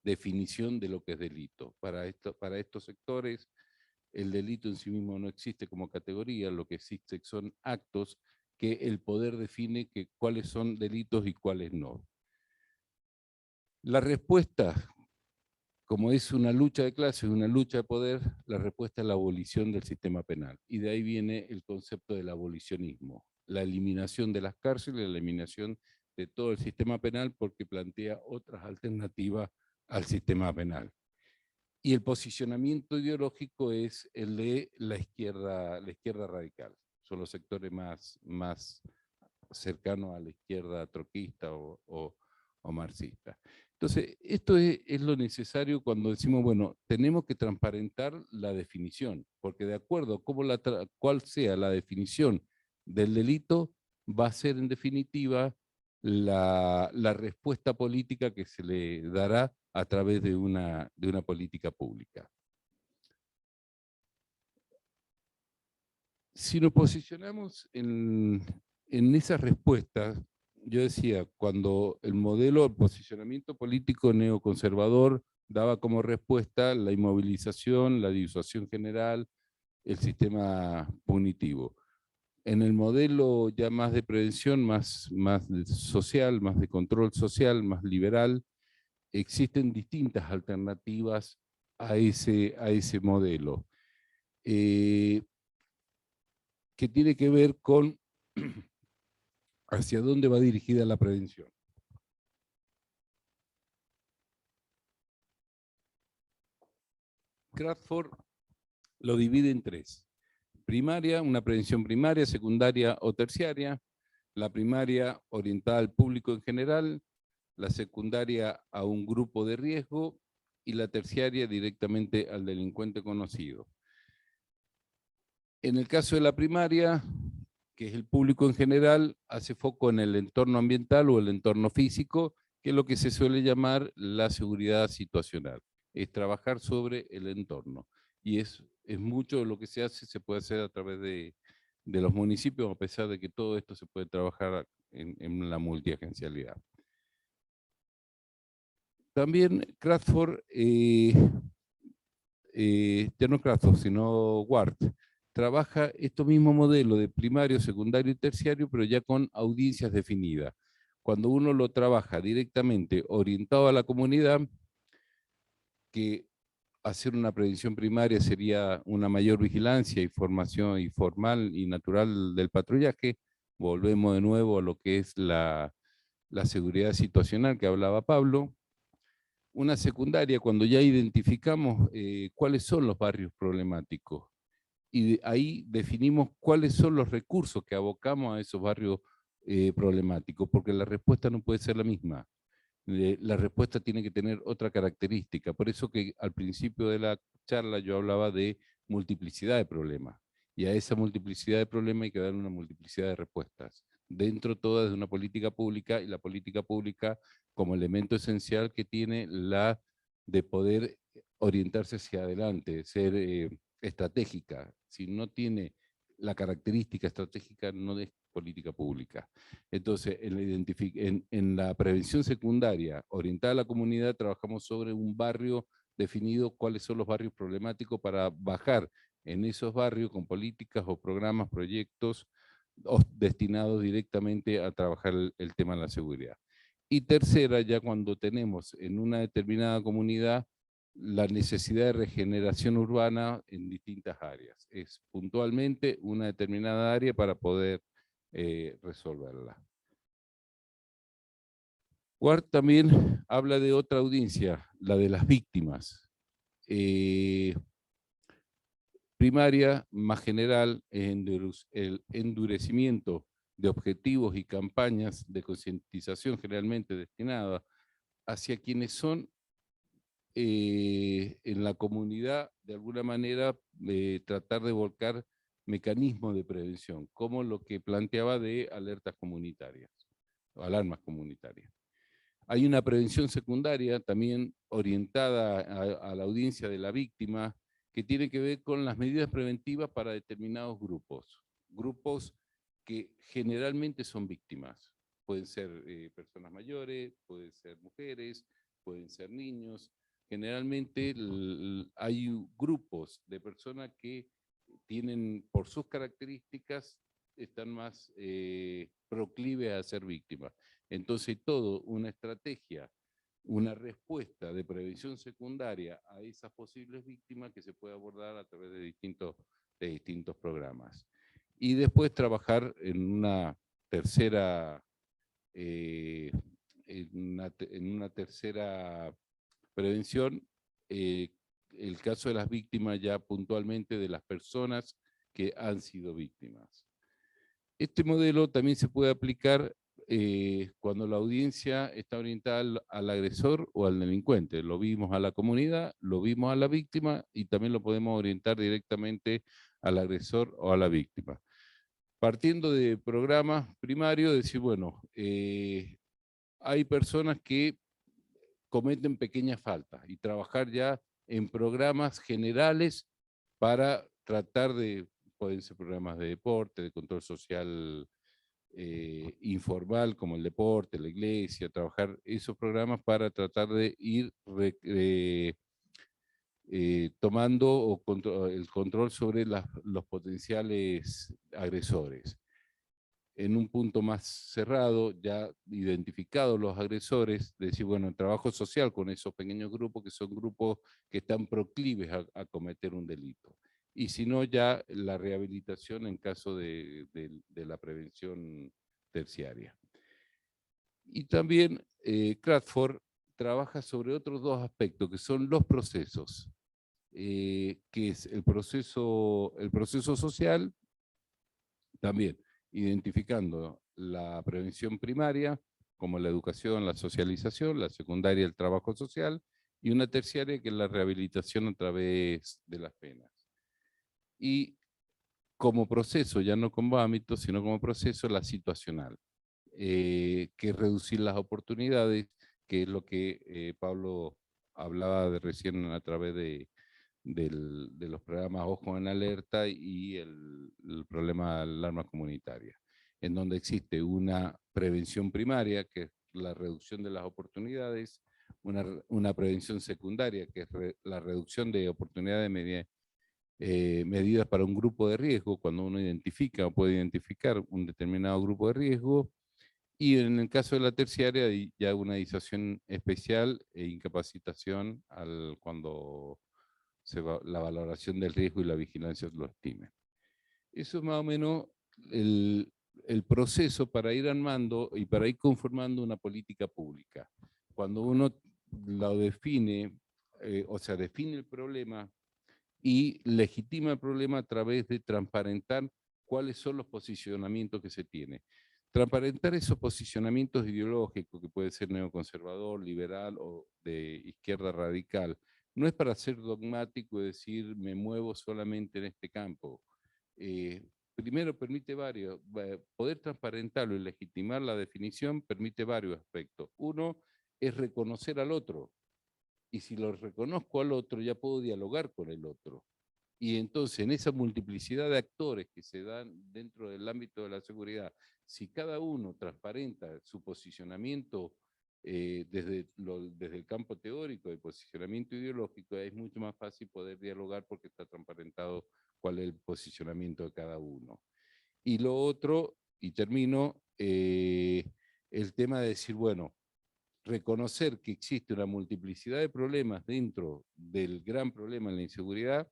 definición de lo que es delito. Para estos sectores, el delito en sí mismo no existe como categoría, lo que existe son actos que el poder define cuáles son delitos y cuáles no. La respuesta, como es una lucha de clases, una lucha de poder, la respuesta es la abolición del sistema penal. Y de ahí viene el concepto del abolicionismo, la eliminación de las cárceles, la eliminación de todo el sistema penal porque plantea otras alternativas al sistema penal. Y el posicionamiento ideológico es el de la izquierda radical. Son los sectores más cercanos a la izquierda troquista o marxista. Entonces, esto es lo necesario cuando decimos, bueno, tenemos que transparentar la definición, porque de acuerdo a cuál sea la definición del delito, va a ser en definitiva la respuesta política que se le dará a través de una política pública. Si nos posicionamos en esas respuestas, yo decía, cuando el modelo de posicionamiento político neoconservador daba como respuesta la inmovilización, la disuasión general, el sistema punitivo. En el modelo ya más de prevención, más social, más de control social, más liberal, existen distintas alternativas a ese modelo. Que tiene que ver con hacia dónde va dirigida la prevención. Crawford lo divide en tres. Primaria, una prevención primaria, secundaria o terciaria. La primaria orientada al público en general, la secundaria a un grupo de riesgo y la terciaria directamente al delincuente conocido. En el caso de la primaria, que es el público en general, hace foco en el entorno ambiental o el entorno físico, que es lo que se suele llamar la seguridad situacional. Es trabajar sobre el entorno. Y es mucho de lo que se hace, se puede hacer a través de los municipios, a pesar de que todo esto se puede trabajar en la multiagencialidad. También Crawford, ya no Crawford, sino Ward, trabaja este mismo modelo de primario, secundario y terciario, pero ya con audiencias definidas. Cuando uno lo trabaja directamente orientado a la comunidad, que hacer una prevención primaria sería una mayor vigilancia y formación y formal y natural del patrullaje, volvemos de nuevo a lo que es la seguridad situacional que hablaba Pablo. Una secundaria, cuando ya identificamos cuáles son los barrios problemáticos, y ahí definimos cuáles son los recursos que abocamos a esos barrios problemáticos, porque la respuesta no puede ser la misma. La respuesta tiene que tener otra característica. Por eso que al principio de la charla yo hablaba de multiplicidad de problemas. Y a esa multiplicidad de problemas hay que dar una multiplicidad de respuestas. Dentro todas de una política pública, y la política pública como elemento esencial que tiene la de poder orientarse hacia adelante, ser estratégica. Si no tiene la característica estratégica, no es política pública. Entonces, en la prevención secundaria orientada a la comunidad, trabajamos sobre un barrio definido, cuáles son los barrios problemáticos para bajar en esos barrios con políticas o programas, proyectos destinados directamente a trabajar el tema de la seguridad. Y tercera, ya cuando tenemos en una determinada comunidad la necesidad de regeneración urbana en distintas áreas. Es puntualmente una determinada área para poder resolverla. Ward también habla de otra audiencia, la de las víctimas. Primaria, más general, es el endurecimiento de objetivos y campañas de concientización generalmente destinadas hacia quienes son en la comunidad, de alguna manera, tratar de volcar mecanismos de prevención, como lo que planteaba de alertas comunitarias, o alarmas comunitarias. Hay una prevención secundaria también orientada a la audiencia de la víctima, que tiene que ver con las medidas preventivas para determinados grupos que generalmente son víctimas. Pueden ser personas mayores, pueden ser mujeres, pueden ser niños. Generalmente hay grupos de personas que tienen, por sus características, están más proclives a ser víctimas. Entonces, todo una estrategia, una respuesta de prevención secundaria a esas posibles víctimas que se puede abordar a través de distintos programas. Y después trabajar en una tercera, prevención, el caso de las víctimas ya puntualmente de las personas que han sido víctimas. Este modelo también se puede aplicar cuando la audiencia está orientada al agresor o al delincuente. Lo vimos a la comunidad, lo vimos a la víctima y también lo podemos orientar directamente al agresor o a la víctima. Partiendo de programas primarios, decir, bueno, hay personas que cometen pequeñas faltas y trabajar ya en programas generales para tratar de, pueden ser programas de deporte, de control social informal como el deporte, la iglesia, trabajar esos programas para tratar de ir tomando el control sobre los potenciales agresores. En un punto más cerrado, ya identificados los agresores, decir, bueno, el trabajo social con esos pequeños grupos que son grupos que están proclives a cometer un delito. Y si no, ya la rehabilitación en caso de la prevención terciaria. Y también Cradford trabaja sobre otros dos aspectos, que son los procesos, que es el proceso social, también identificando la prevención primaria, como la educación, la socialización, la secundaria, el trabajo social, y una terciaria que es la rehabilitación a través de las penas. Y como proceso, ya no como ámbito, sino como proceso, la situacional, que es reducir las oportunidades, que es lo que Pablo hablaba de recién a través de los programas Ojo en Alerta y el problema de alarma comunitaria, en donde existe una prevención primaria, que es la reducción de las oportunidades, una prevención secundaria, que es la reducción de oportunidades medidas para un grupo de riesgo, cuando uno identifica o puede identificar un determinado grupo de riesgo, y en el caso de la terciaria, ya una disuasión especial e incapacitación cuando la valoración del riesgo y la vigilancia lo estimen. Eso es más o menos el proceso para ir armando y para ir conformando una política pública. Cuando uno lo define, o sea, define el problema y legitima el problema a través de transparentar cuáles son los posicionamientos que se tienen. Transparentar esos posicionamientos ideológicos, que puede ser neoconservador, liberal o de izquierda radical, no es para ser dogmático y decir me muevo solamente en este campo. Primero permite poder transparentarlo y legitimar la definición permite varios aspectos. Uno es reconocer al otro, y si lo reconozco al otro ya puedo dialogar con el otro. Y entonces en esa multiplicidad de actores que se dan dentro del ámbito de la seguridad, si cada uno transparenta su posicionamiento desde el campo teórico, el posicionamiento ideológico, es mucho más fácil poder dialogar porque está transparentado cuál es el posicionamiento de cada uno. Y lo otro, y termino, el tema de decir, bueno, reconocer que existe una multiplicidad de problemas dentro del gran problema de la inseguridad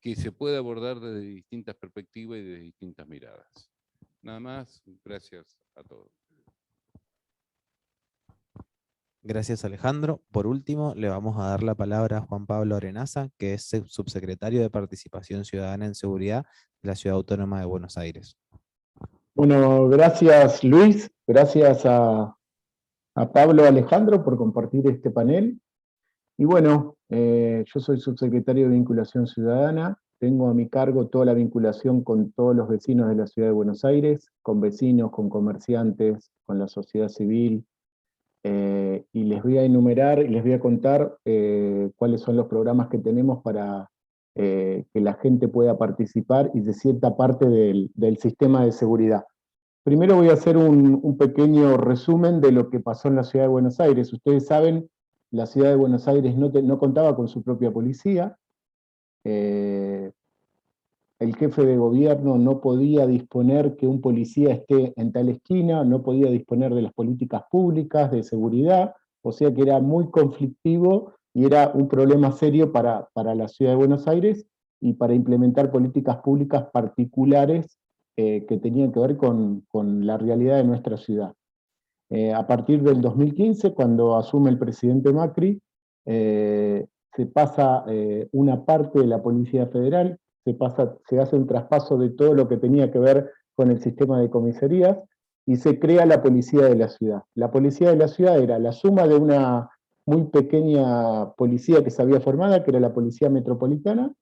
que se puede abordar desde distintas perspectivas y desde distintas miradas. Nada más, gracias a todos. Gracias, Alejandro. Por último, le vamos a dar la palabra a Juan Pablo Arenaza, que es subsecretario de Participación Ciudadana en Seguridad de la Ciudad Autónoma de Buenos Aires. Bueno, gracias Luis, gracias a Pablo Alejandro por compartir este panel. Y bueno, yo soy subsecretario de Vinculación Ciudadana, tengo a mi cargo toda la vinculación con todos los vecinos de la Ciudad de Buenos Aires, con vecinos, con comerciantes, con la sociedad civil, y les voy a enumerar y les voy a contar cuáles son los programas que tenemos para que la gente pueda participar y de cierta parte del sistema de seguridad. Primero voy a hacer un pequeño resumen de lo que pasó en la Ciudad de Buenos Aires. Ustedes saben, la Ciudad de Buenos Aires no contaba con su propia policía. El jefe de gobierno no podía disponer que un policía esté en tal esquina, no podía disponer de las políticas públicas de seguridad, o sea que era muy conflictivo y era un problema serio para la Ciudad de Buenos Aires y para implementar políticas públicas particulares que tenían que ver con la realidad de nuestra ciudad. A partir del 2015, cuando asume el presidente Macri, se pasa una parte de la Policía Federal, se hace un traspaso de todo lo que tenía que ver con el sistema de comisarías, y se crea la Policía de la Ciudad. La Policía de la Ciudad era la suma de una muy pequeña policía que se había formado, que era la Policía Metropolitana,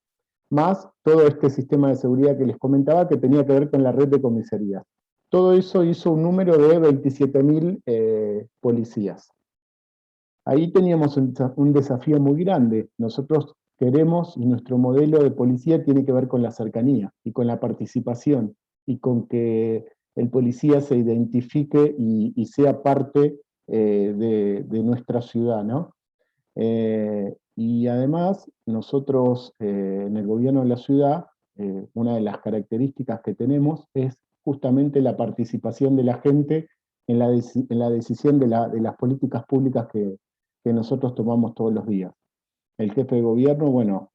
más todo este sistema de seguridad que les comentaba, que tenía que ver con la red de comisarías. Todo eso hizo un número de 27.000 policías. Ahí teníamos un desafío muy grande. Nosotros queremos, y nuestro modelo de policía tiene que ver con la cercanía y con la participación, y con que el policía se identifique y sea parte de nuestra ciudad, ¿no? Y además, nosotros en el gobierno de la ciudad, una de las características que tenemos es justamente la participación de la gente en la decisión de las políticas públicas que nosotros tomamos todos los días. El jefe de gobierno, bueno,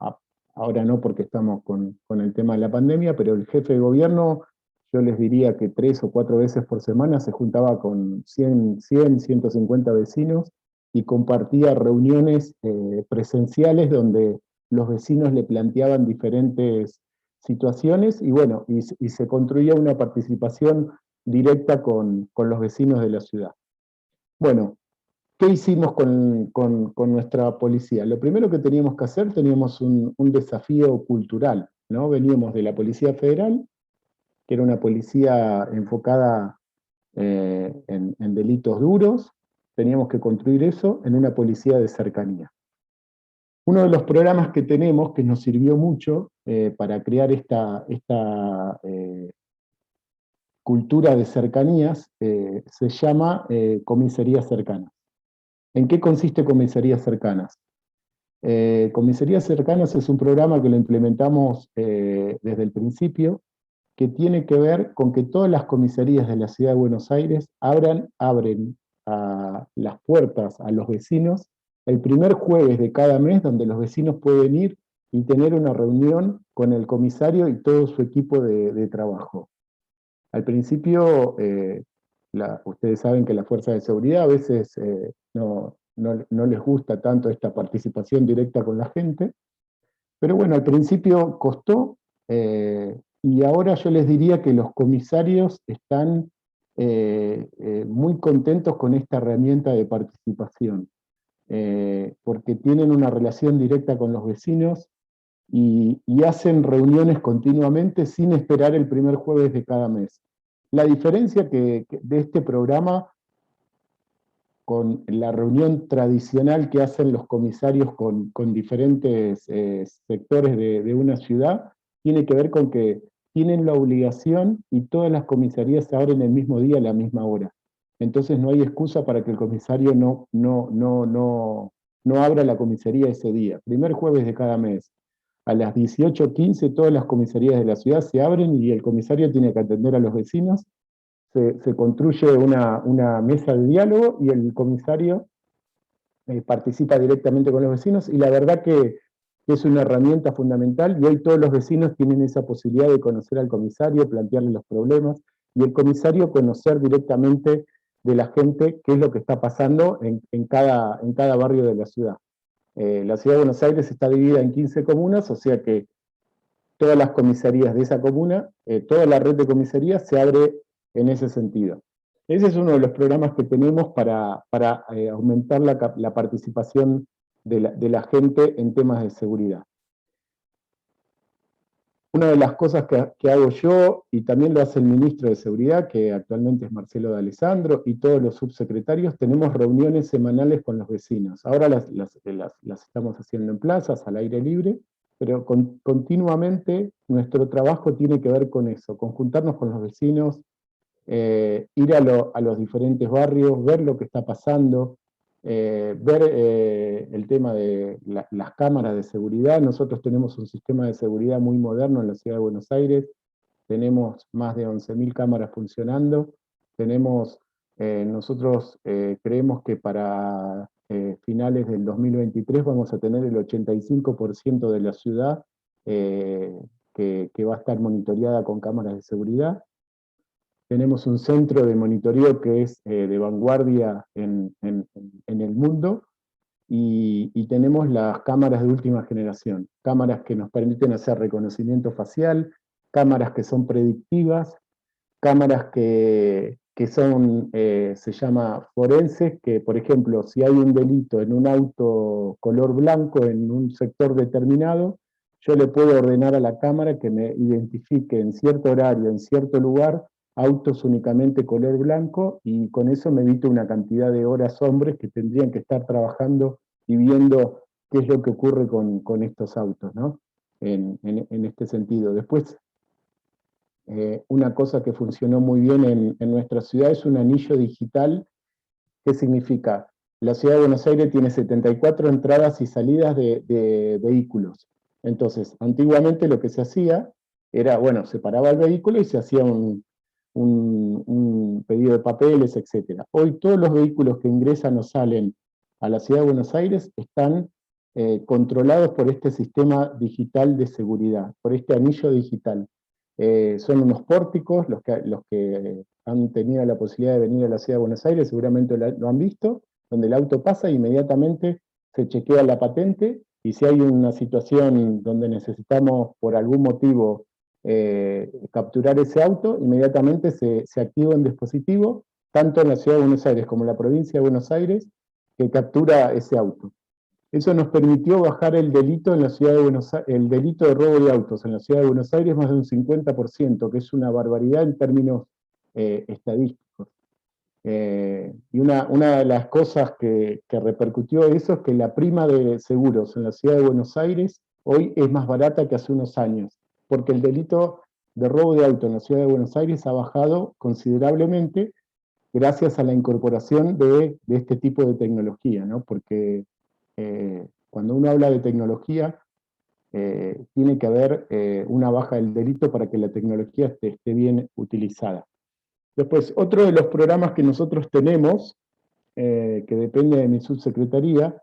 ahora no porque estamos con el tema de la pandemia, pero el jefe de gobierno, yo les diría que 3 o 4 veces por semana se juntaba con 150 vecinos y compartía reuniones presenciales donde los vecinos le planteaban diferentes situaciones y bueno, y se construía una participación directa con los vecinos de la ciudad. Bueno, ¿qué hicimos con nuestra policía? Lo primero que teníamos que hacer, teníamos un desafío cultural, ¿no? Veníamos de la Policía Federal, que era una policía enfocada en delitos duros, teníamos que construir eso en una policía de cercanía. Uno de los programas que tenemos, que nos sirvió mucho para crear esta cultura de cercanías, se llama Comisarías Cercanas. ¿En qué consiste Comisarías Cercanas? Comisarías Cercanas es un programa que lo implementamos desde el principio, que tiene que ver con que todas las comisarías de la Ciudad de Buenos Aires abren las puertas a los vecinos el primer jueves de cada mes, donde los vecinos pueden ir y tener una reunión con el comisario y todo su equipo de trabajo. Al principio, ustedes saben que la fuerza de seguridad a veces no les gusta tanto esta participación directa con la gente, pero bueno, al principio costó, y ahora yo les diría que los comisarios están muy contentos con esta herramienta de participación, porque tienen una relación directa con los vecinos y hacen reuniones continuamente sin esperar el primer jueves de cada mes. La diferencia de este programa con la reunión tradicional que hacen los comisarios con diferentes sectores de una ciudad, tiene que ver con que tienen la obligación y todas las comisarías se abren el mismo día a la misma hora. Entonces no hay excusa para que el comisario no abra la comisaría ese día. Primer jueves de cada mes, a las 18:15 todas las comisarías de la ciudad se abren y el comisario tiene que atender a los vecinos. Se construye una mesa de diálogo y el comisario participa directamente con los vecinos, y la verdad que es una herramienta fundamental, y hoy todos los vecinos tienen esa posibilidad de conocer al comisario, plantearle los problemas, y el comisario conocer directamente de la gente qué es lo que está pasando en cada barrio de la ciudad. La ciudad de Buenos Aires está dividida en 15 comunas, o sea que todas las comisarías de esa comuna, toda la red de comisarías se abre en ese sentido. Ese es uno de los programas que tenemos para aumentar la participación de la gente en temas de seguridad. Una de las cosas que hago yo, y también lo hace el ministro de Seguridad, que actualmente es Marcelo D'Alessandro, y todos los subsecretarios, tenemos reuniones semanales con los vecinos. Ahora las estamos haciendo en plazas, al aire libre, pero continuamente nuestro trabajo tiene que ver con eso, con juntarnos con los vecinos, ir a los diferentes barrios, ver lo que está pasando, ver el tema de las cámaras de seguridad. Nosotros tenemos un sistema de seguridad muy moderno en la ciudad de Buenos Aires, tenemos más de 11.000 cámaras funcionando, nosotros creemos que para finales del 2023 vamos a tener el 85% de la ciudad que va a estar monitoreada con cámaras de seguridad. Tenemos un centro de monitoreo que es de vanguardia en el mundo, y tenemos las cámaras de última generación, cámaras que nos permiten hacer reconocimiento facial, cámaras que son predictivas, cámaras que son, se llama forenses, que por ejemplo, si hay un delito en un auto color blanco en un sector determinado, yo le puedo ordenar a la cámara que me identifique en cierto horario, en cierto lugar, autos únicamente color blanco, y con eso me evito una cantidad de horas hombres que tendrían que estar trabajando y viendo qué es lo que ocurre con estos autos, ¿no? En este sentido. Después, una cosa que funcionó muy bien en nuestra ciudad es un anillo digital. ¿Qué significa? La ciudad de Buenos Aires tiene 74 entradas y salidas de vehículos. Entonces, antiguamente lo que se hacía era, bueno, se paraba el vehículo y se hacía un pedido de papeles, etc. Hoy todos los vehículos que ingresan o salen a la ciudad de Buenos Aires están controlados por este sistema digital de seguridad, por este anillo digital. Son unos pórticos, los que han tenido la posibilidad de venir a la ciudad de Buenos Aires seguramente lo han visto, donde el auto pasa e inmediatamente se chequea la patente, y si hay una situación donde necesitamos por algún motivo capturar ese auto, inmediatamente se activa un dispositivo, tanto en la ciudad de Buenos Aires como en la provincia de Buenos Aires, que captura ese auto. Eso nos permitió bajar el delito en la ciudad de Buenos Aires, el delito de robo de autos en la ciudad de Buenos Aires más de un 50%, que es una barbaridad en términos estadísticos. Y una de las cosas que repercutió eso es que la prima de seguros en la ciudad de Buenos Aires hoy es más barata que hace unos años, porque el delito de robo de auto en la ciudad de Buenos Aires ha bajado considerablemente gracias a la incorporación de este tipo de tecnología, ¿no? Porque cuando uno habla de tecnología, tiene que haber una baja del delito para que la tecnología esté bien utilizada. Después, otro de los programas que nosotros tenemos, que depende de mi subsecretaría,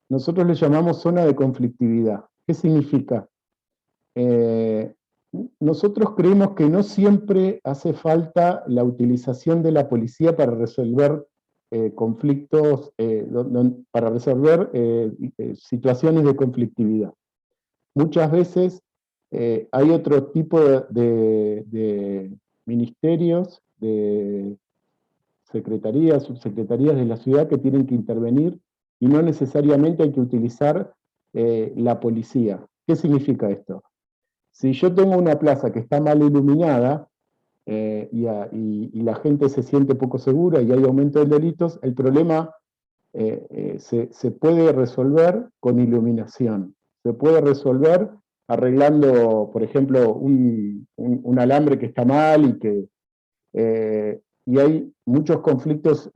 nosotros le llamamos zona de conflictividad. ¿Qué significa? Nosotros creemos que no siempre hace falta la utilización de la policía para resolver conflictos, para resolver situaciones de conflictividad. Muchas veces hay otro tipo de ministerios, de secretarías, subsecretarías de la ciudad que tienen que intervenir, y no necesariamente hay que utilizar la policía. ¿Qué significa esto? Si yo tengo una plaza que está mal iluminada y la gente se siente poco segura y hay aumento de delitos, el problema se puede resolver con iluminación. Se puede resolver arreglando, por ejemplo, un alambre que está mal y hay muchos conflictos,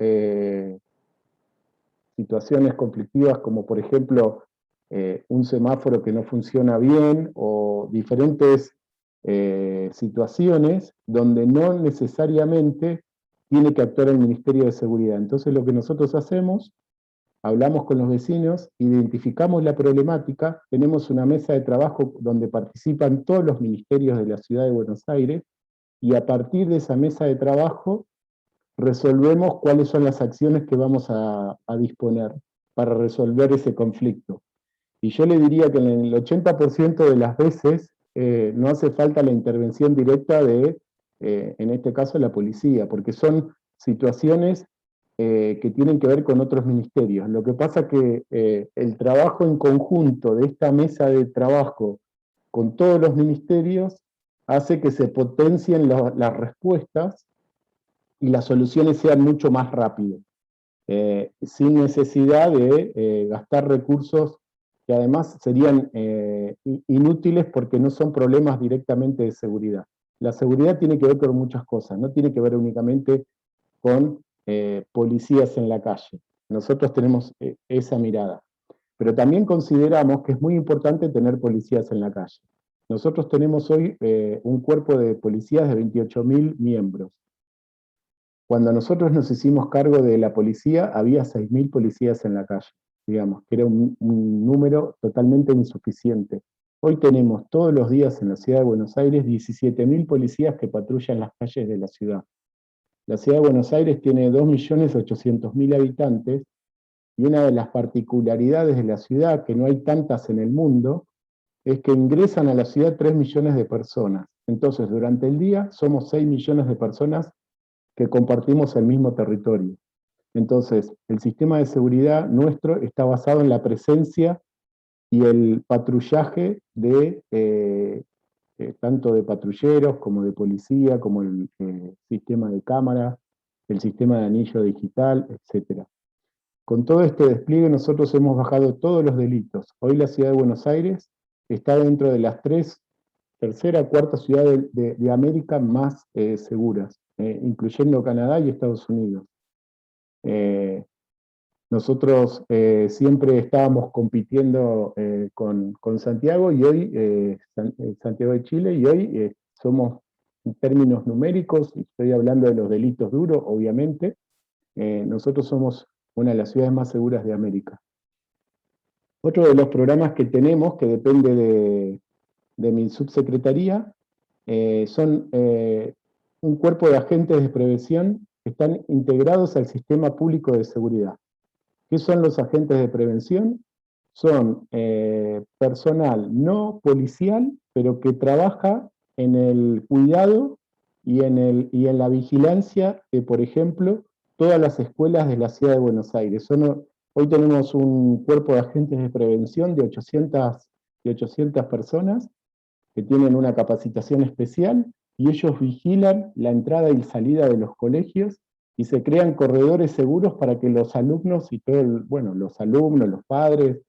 situaciones conflictivas como por ejemplo un semáforo que no funciona bien o diferentes situaciones donde no necesariamente tiene que actuar el Ministerio de Seguridad. Entonces lo que nosotros hacemos hablamos con los vecinos, identificamos la problemática, tenemos una mesa de trabajo donde participan todos los ministerios de la Ciudad de Buenos Aires, y a partir de esa mesa de trabajo resolvemos cuáles son las acciones que vamos a disponer para resolver ese conflicto. Y yo le diría que en el 80% de las veces no hace falta la intervención directa de, en este caso, la policía, porque son situaciones que tienen que ver con otros ministerios. Lo que pasa que el trabajo en conjunto de esta mesa de trabajo con todos los ministerios hace que se potencien las respuestas y las soluciones sean mucho más rápidas, sin necesidad de gastar recursos que además serían inútiles porque no son problemas directamente de seguridad. La seguridad tiene que ver con muchas cosas, no tiene que ver únicamente con policías en la calle. Nosotros tenemos esa mirada. Pero también consideramos que es muy importante tener policías en la calle. Nosotros tenemos hoy un cuerpo de policías de 28.000 miembros. Cuando nosotros nos hicimos cargo de la policía, había 6.000 policías en la calle, digamos, que era un número totalmente insuficiente. Hoy tenemos todos los días en la ciudad de Buenos Aires 17.000 policías que patrullan las calles de la ciudad. La ciudad de Buenos Aires tiene 2.800.000 habitantes, y una de las particularidades de la ciudad, que no hay tantas en el mundo, es que ingresan a la ciudad 3 millones de personas. Entonces, durante el día somos 6 millones de personas que compartimos el mismo territorio. Entonces, el sistema de seguridad nuestro está basado en la presencia y el patrullaje de tanto de patrulleros como de policía, como el sistema de cámara, el sistema de anillo digital, etc. Con todo este despliegue nosotros hemos bajado todos los delitos. Hoy la ciudad de Buenos Aires está dentro de las tercera, cuarta ciudades de América más seguras, incluyendo Canadá y Estados Unidos. Nosotros siempre estábamos compitiendo con Santiago, y hoy, Santiago de Chile, y hoy somos, en términos numéricos, y estoy hablando de los delitos duros, obviamente, nosotros somos una de las ciudades más seguras de América. Otro de los programas que tenemos, que depende de mi subsecretaría, son un cuerpo de agentes de prevención que están integrados al sistema público de seguridad. ¿Qué son los agentes de prevención? Son personal no policial, pero que trabaja en el cuidado y en la vigilancia de, por ejemplo, todas las escuelas de la ciudad de Buenos Aires. Hoy tenemos un cuerpo de agentes de prevención de 800 personas que tienen una capacitación especial, y ellos vigilan la entrada y salida de los colegios, y se crean corredores seguros para que los alumnos y los alumnos, los padres,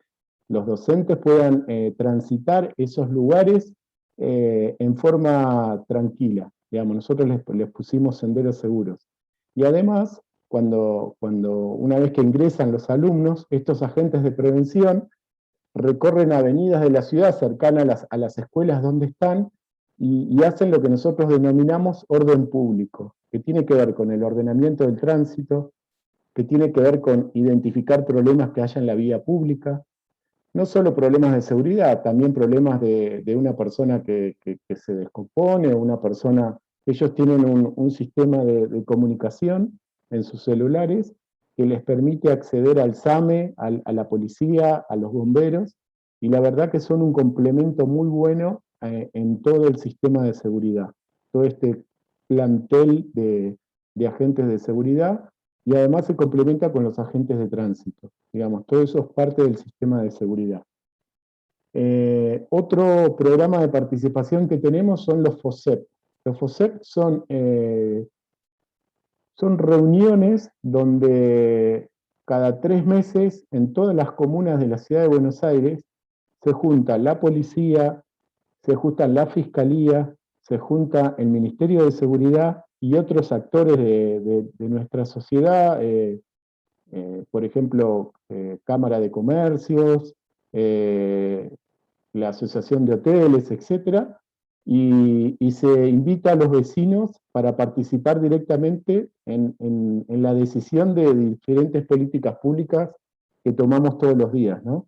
los docentes puedan transitar esos lugares en forma tranquila. Digamos, nosotros les pusimos senderos seguros. Y además, cuando una vez que ingresan los alumnos, estos agentes de prevención recorren avenidas de la ciudad cercanas a las escuelas donde están, y hacen lo que nosotros denominamos orden público, que tiene que ver con el ordenamiento del tránsito, que tiene que ver con identificar problemas que haya en la vía pública, no solo problemas de seguridad, también problemas de una persona que se descompone, una persona. Ellos tienen un sistema de comunicación en sus celulares que les permite acceder al SAME, a la policía, a los bomberos, y la verdad que son un complemento muy bueno en todo el sistema de seguridad, todo este plantel de agentes de seguridad, y además se complementa con los agentes de tránsito. Digamos, todo eso es parte del sistema de seguridad. Otro programa de participación que tenemos son los FOSEP. Los FOSEP son reuniones donde cada 3 meses en todas las comunas de la ciudad de Buenos Aires se junta la policía, se junta la fiscalía, se junta el Ministerio de Seguridad y otros actores de nuestra sociedad, por ejemplo, Cámara de Comercios, la Asociación de Hoteles, etc. Y se invita a los vecinos para participar directamente en la decisión de diferentes políticas públicas que tomamos todos los días, ¿no?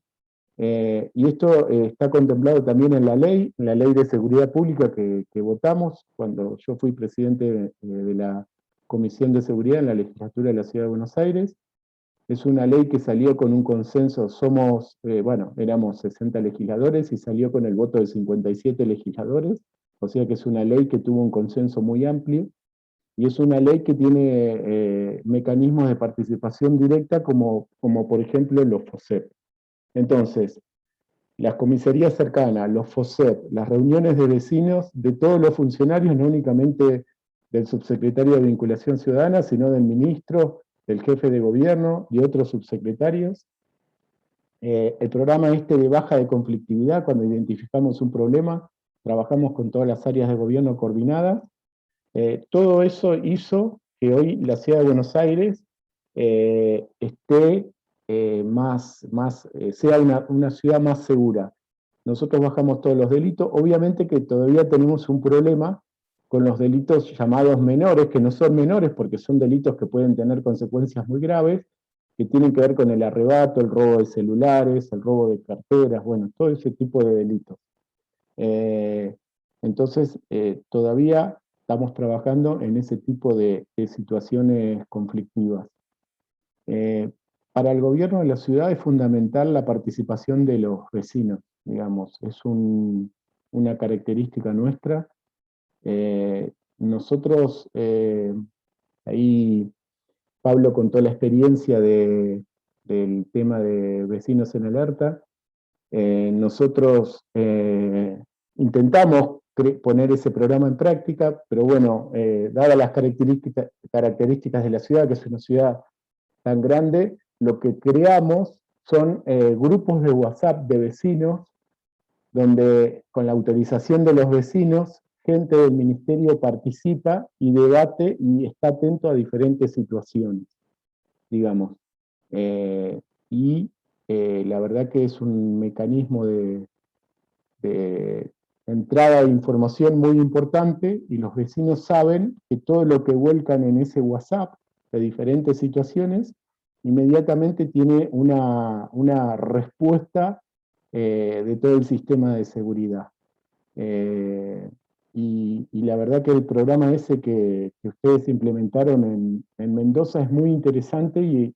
Y esto está contemplado también en la ley de seguridad pública que votamos cuando yo fui presidente de la Comisión de Seguridad en la legislatura de la Ciudad de Buenos Aires. Es una ley que salió con un consenso, éramos 60 legisladores y salió con el voto de 57 legisladores, o sea que es una ley que tuvo un consenso muy amplio, y es una ley que tiene mecanismos de participación directa como por ejemplo los FOSEP. Entonces, las comisarías cercanas, los FOSEP, las reuniones de vecinos de todos los funcionarios, no únicamente del subsecretario de Vinculación Ciudadana, sino del ministro, del jefe de gobierno y otros subsecretarios. El programa de baja de conflictividad, cuando identificamos un problema, trabajamos con todas las áreas de gobierno coordinadas. Todo eso hizo que hoy la Ciudad de Buenos Aires esté sea una ciudad más segura. Nosotros bajamos todos los delitos, obviamente que todavía tenemos un problema con los delitos llamados menores, que no son menores porque son delitos que pueden tener consecuencias muy graves, que tienen que ver con el arrebato, el robo de celulares, el robo de carteras, bueno, todo ese tipo de delitos. Entonces, todavía estamos trabajando en ese tipo de situaciones conflictivas. Para el gobierno de la ciudad es fundamental la participación de los vecinos, digamos, es una característica nuestra. Nosotros, ahí Pablo contó la experiencia del tema de vecinos en alerta. Nosotros intentamos poner ese programa en práctica, pero bueno, dadas las características de la ciudad, que es una ciudad tan grande, lo que creamos son grupos de WhatsApp de vecinos, donde con la autorización de los vecinos, gente del ministerio participa y debate y está atento a diferentes situaciones, digamos. La verdad que es un mecanismo de entrada de información muy importante, y los vecinos saben que todo lo que vuelcan en ese WhatsApp de diferentes situaciones, inmediatamente tiene una respuesta de todo el sistema de seguridad. Y la verdad que el programa ese que ustedes implementaron en Mendoza es muy interesante y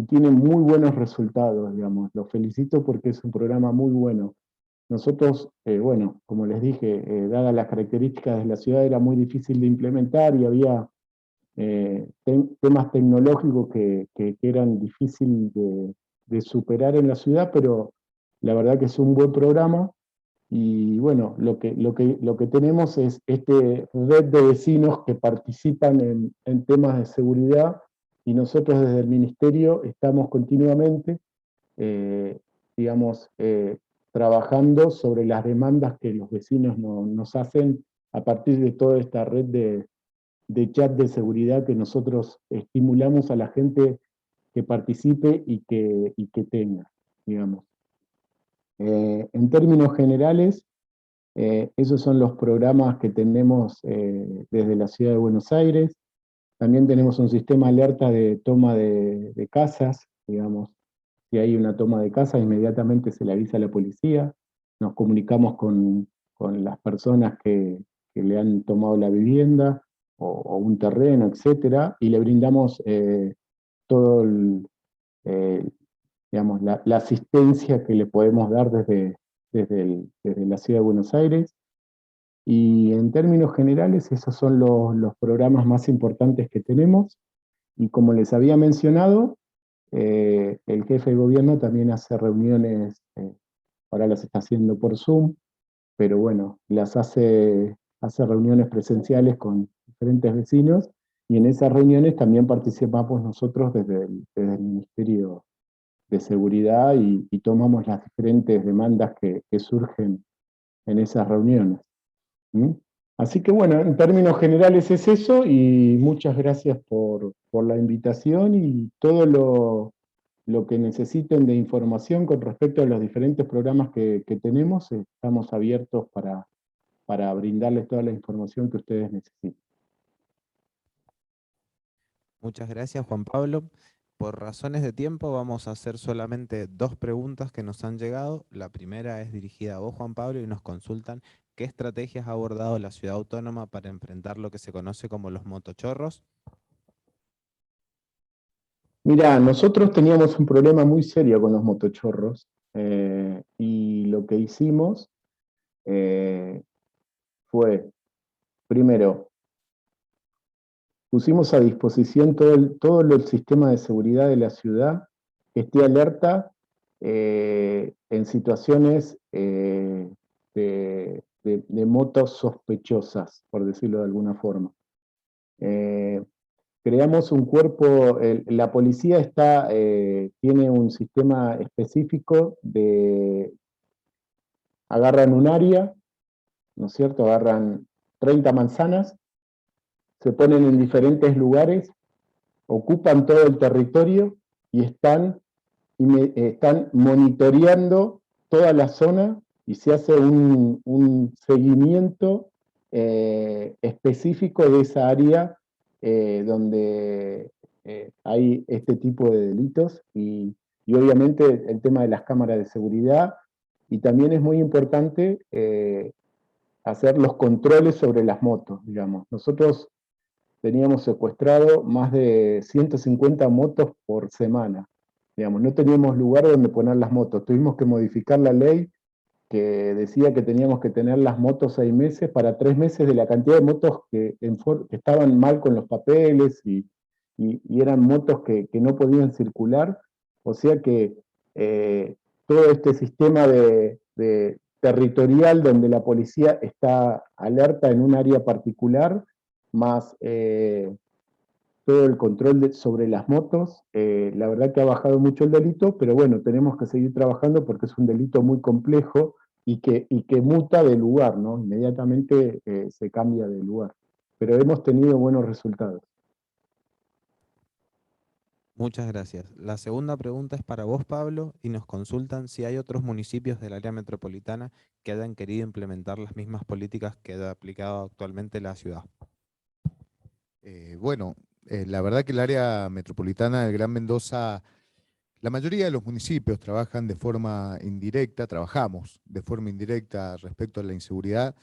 tiene muy buenos resultados, digamos. Los felicito porque es un programa muy bueno. Nosotros, bueno, como les dije, dadas las características de la ciudad, era muy difícil de implementar y había temas tecnológicos que eran difíciles de superar en la ciudad, pero la verdad que es un buen programa. Y bueno, lo que tenemos es red de vecinos que participan en temas de seguridad, y nosotros desde el Ministerio estamos continuamente, digamos, trabajando sobre las demandas que los vecinos nos hacen a partir de toda esta red de chat de seguridad que nosotros estimulamos a la gente que participe y que tenga, digamos. En términos generales, esos son los programas que tenemos desde la Ciudad de Buenos Aires. También tenemos un sistema de alerta de toma de casas, digamos. Si hay una toma de casa, inmediatamente se le avisa a la policía. Nos comunicamos con las personas que le han tomado la vivienda o un terreno, etcétera, y le brindamos todo digamos, la asistencia que le podemos dar desde la Ciudad de Buenos Aires. Y en términos generales, esos son los programas más importantes que tenemos. Y como les había mencionado, el jefe de gobierno también hace reuniones, ahora las está haciendo por Zoom, pero bueno, hace reuniones presenciales con diferentes vecinos, y en esas reuniones también participamos nosotros desde el Ministerio de Seguridad y tomamos las diferentes demandas que surgen en esas reuniones. ¿Mm? Así que bueno, en términos generales es eso, y muchas gracias por la invitación, y todo lo que necesiten de información con respecto a los diferentes programas que tenemos, estamos abiertos para brindarles toda la información que ustedes necesiten. Muchas gracias, Juan Pablo. Por razones de tiempo vamos a hacer solamente 2 preguntas que nos han llegado. La primera es dirigida a vos, Juan Pablo, y nos consultan qué estrategias ha abordado la ciudad autónoma para enfrentar lo que se conoce como los motochorros. Mira, nosotros teníamos un problema muy serio con los motochorros, y lo que hicimos fue, primero, pusimos a disposición todo el sistema de seguridad de la ciudad que esté alerta en situaciones de motos sospechosas, por decirlo de alguna forma. Creamos un cuerpo, la policía tiene un sistema específico agarran un área, ¿no es cierto? Agarran 30 manzanas, se ponen en diferentes lugares, ocupan todo el territorio y están monitoreando toda la zona y se hace un seguimiento específico de esa área donde hay este tipo de delitos y obviamente el tema de las cámaras de seguridad, y también es muy importante hacer los controles sobre las motos, digamos. Nosotros teníamos secuestrado más de 150 motos por semana. Digamos, no teníamos lugar donde poner las motos. Tuvimos que modificar la ley que decía que teníamos que tener las motos 6 meses para 3 meses de la cantidad de motos que estaban mal con los papeles y eran motos que no podían circular. O sea que todo este sistema de territorial donde la policía está alerta en un área particular, más todo el control sobre las motos, la verdad que ha bajado mucho el delito, pero bueno, tenemos que seguir trabajando porque es un delito muy complejo y que muta de lugar, ¿no? Inmediatamente se cambia de lugar. Pero hemos tenido buenos resultados. Muchas gracias. La segunda pregunta es para vos, Pablo, y nos consultan si hay otros municipios del área metropolitana que hayan querido implementar las mismas políticas que ha aplicado actualmente la ciudad. Bueno, la verdad que el área metropolitana del Gran Mendoza, la mayoría de los municipios trabajan de forma indirecta, trabajamos de forma indirecta respecto a la inseguridad,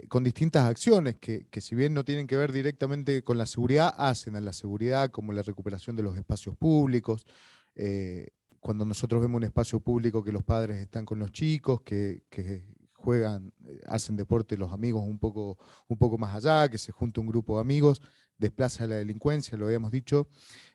con distintas acciones que si bien no tienen que ver directamente con la seguridad, hacen a la seguridad, como la recuperación de los espacios públicos. Cuando nosotros vemos un espacio público que los padres están con los chicos, que juegan, hacen deporte los amigos un poco más allá, que se junta un grupo de amigos, desplaza la delincuencia, lo habíamos dicho,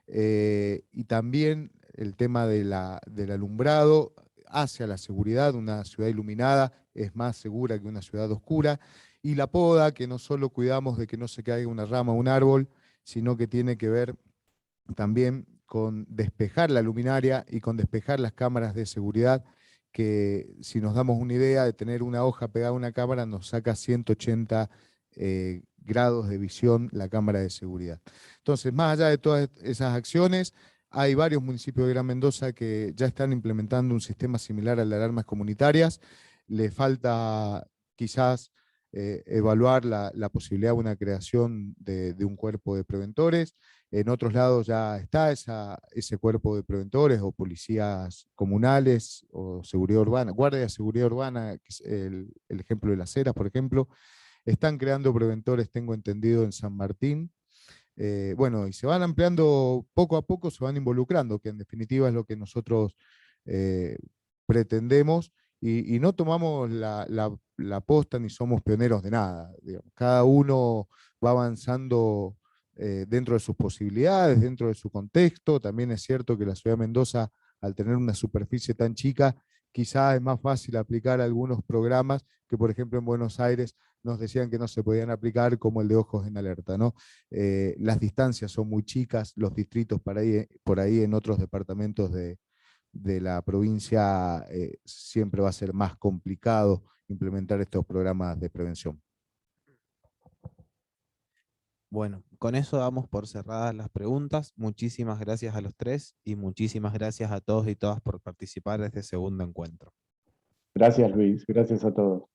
y también el tema del alumbrado hacia la seguridad. Una ciudad iluminada es más segura que una ciudad oscura, y la poda, que no solo cuidamos de que no se caiga una rama o un árbol, sino que tiene que ver también con despejar la luminaria y con despejar las cámaras de seguridad, que si nos damos una idea de tener una hoja pegada a una cámara, nos saca 180 grados de visión la cámara de seguridad. Entonces, más allá de todas esas acciones, hay varios municipios de Gran Mendoza que ya están implementando un sistema similar al de alarmas comunitarias. Le falta quizás evaluar la posibilidad de una creación de un cuerpo de preventores. En otros lados ya está ese cuerpo de preventores o policías comunales o seguridad urbana, guardia de seguridad urbana, que es el ejemplo de Las Heras, por ejemplo. Están creando preventores, tengo entendido, en San Martín. Bueno, y se van ampliando poco a poco, se van involucrando, que en definitiva es lo que nosotros pretendemos, y no tomamos la posta ni somos pioneros de nada. Digamos. Cada uno va avanzando dentro de sus posibilidades, dentro de su contexto. También es cierto que la ciudad de Mendoza, al tener una superficie tan chica, quizás es más fácil aplicar algunos programas que, por ejemplo, en Buenos Aires nos decían que no se podían aplicar, como el de Ojos en Alerta, ¿no? Las distancias son muy chicas, los distritos por ahí en otros departamentos de la provincia siempre va a ser más complicado implementar estos programas de prevención. Bueno, con eso damos por cerradas las preguntas. Muchísimas gracias a los tres y muchísimas gracias a todos y todas por participar de este segundo encuentro. Gracias, Luis. Gracias a todos.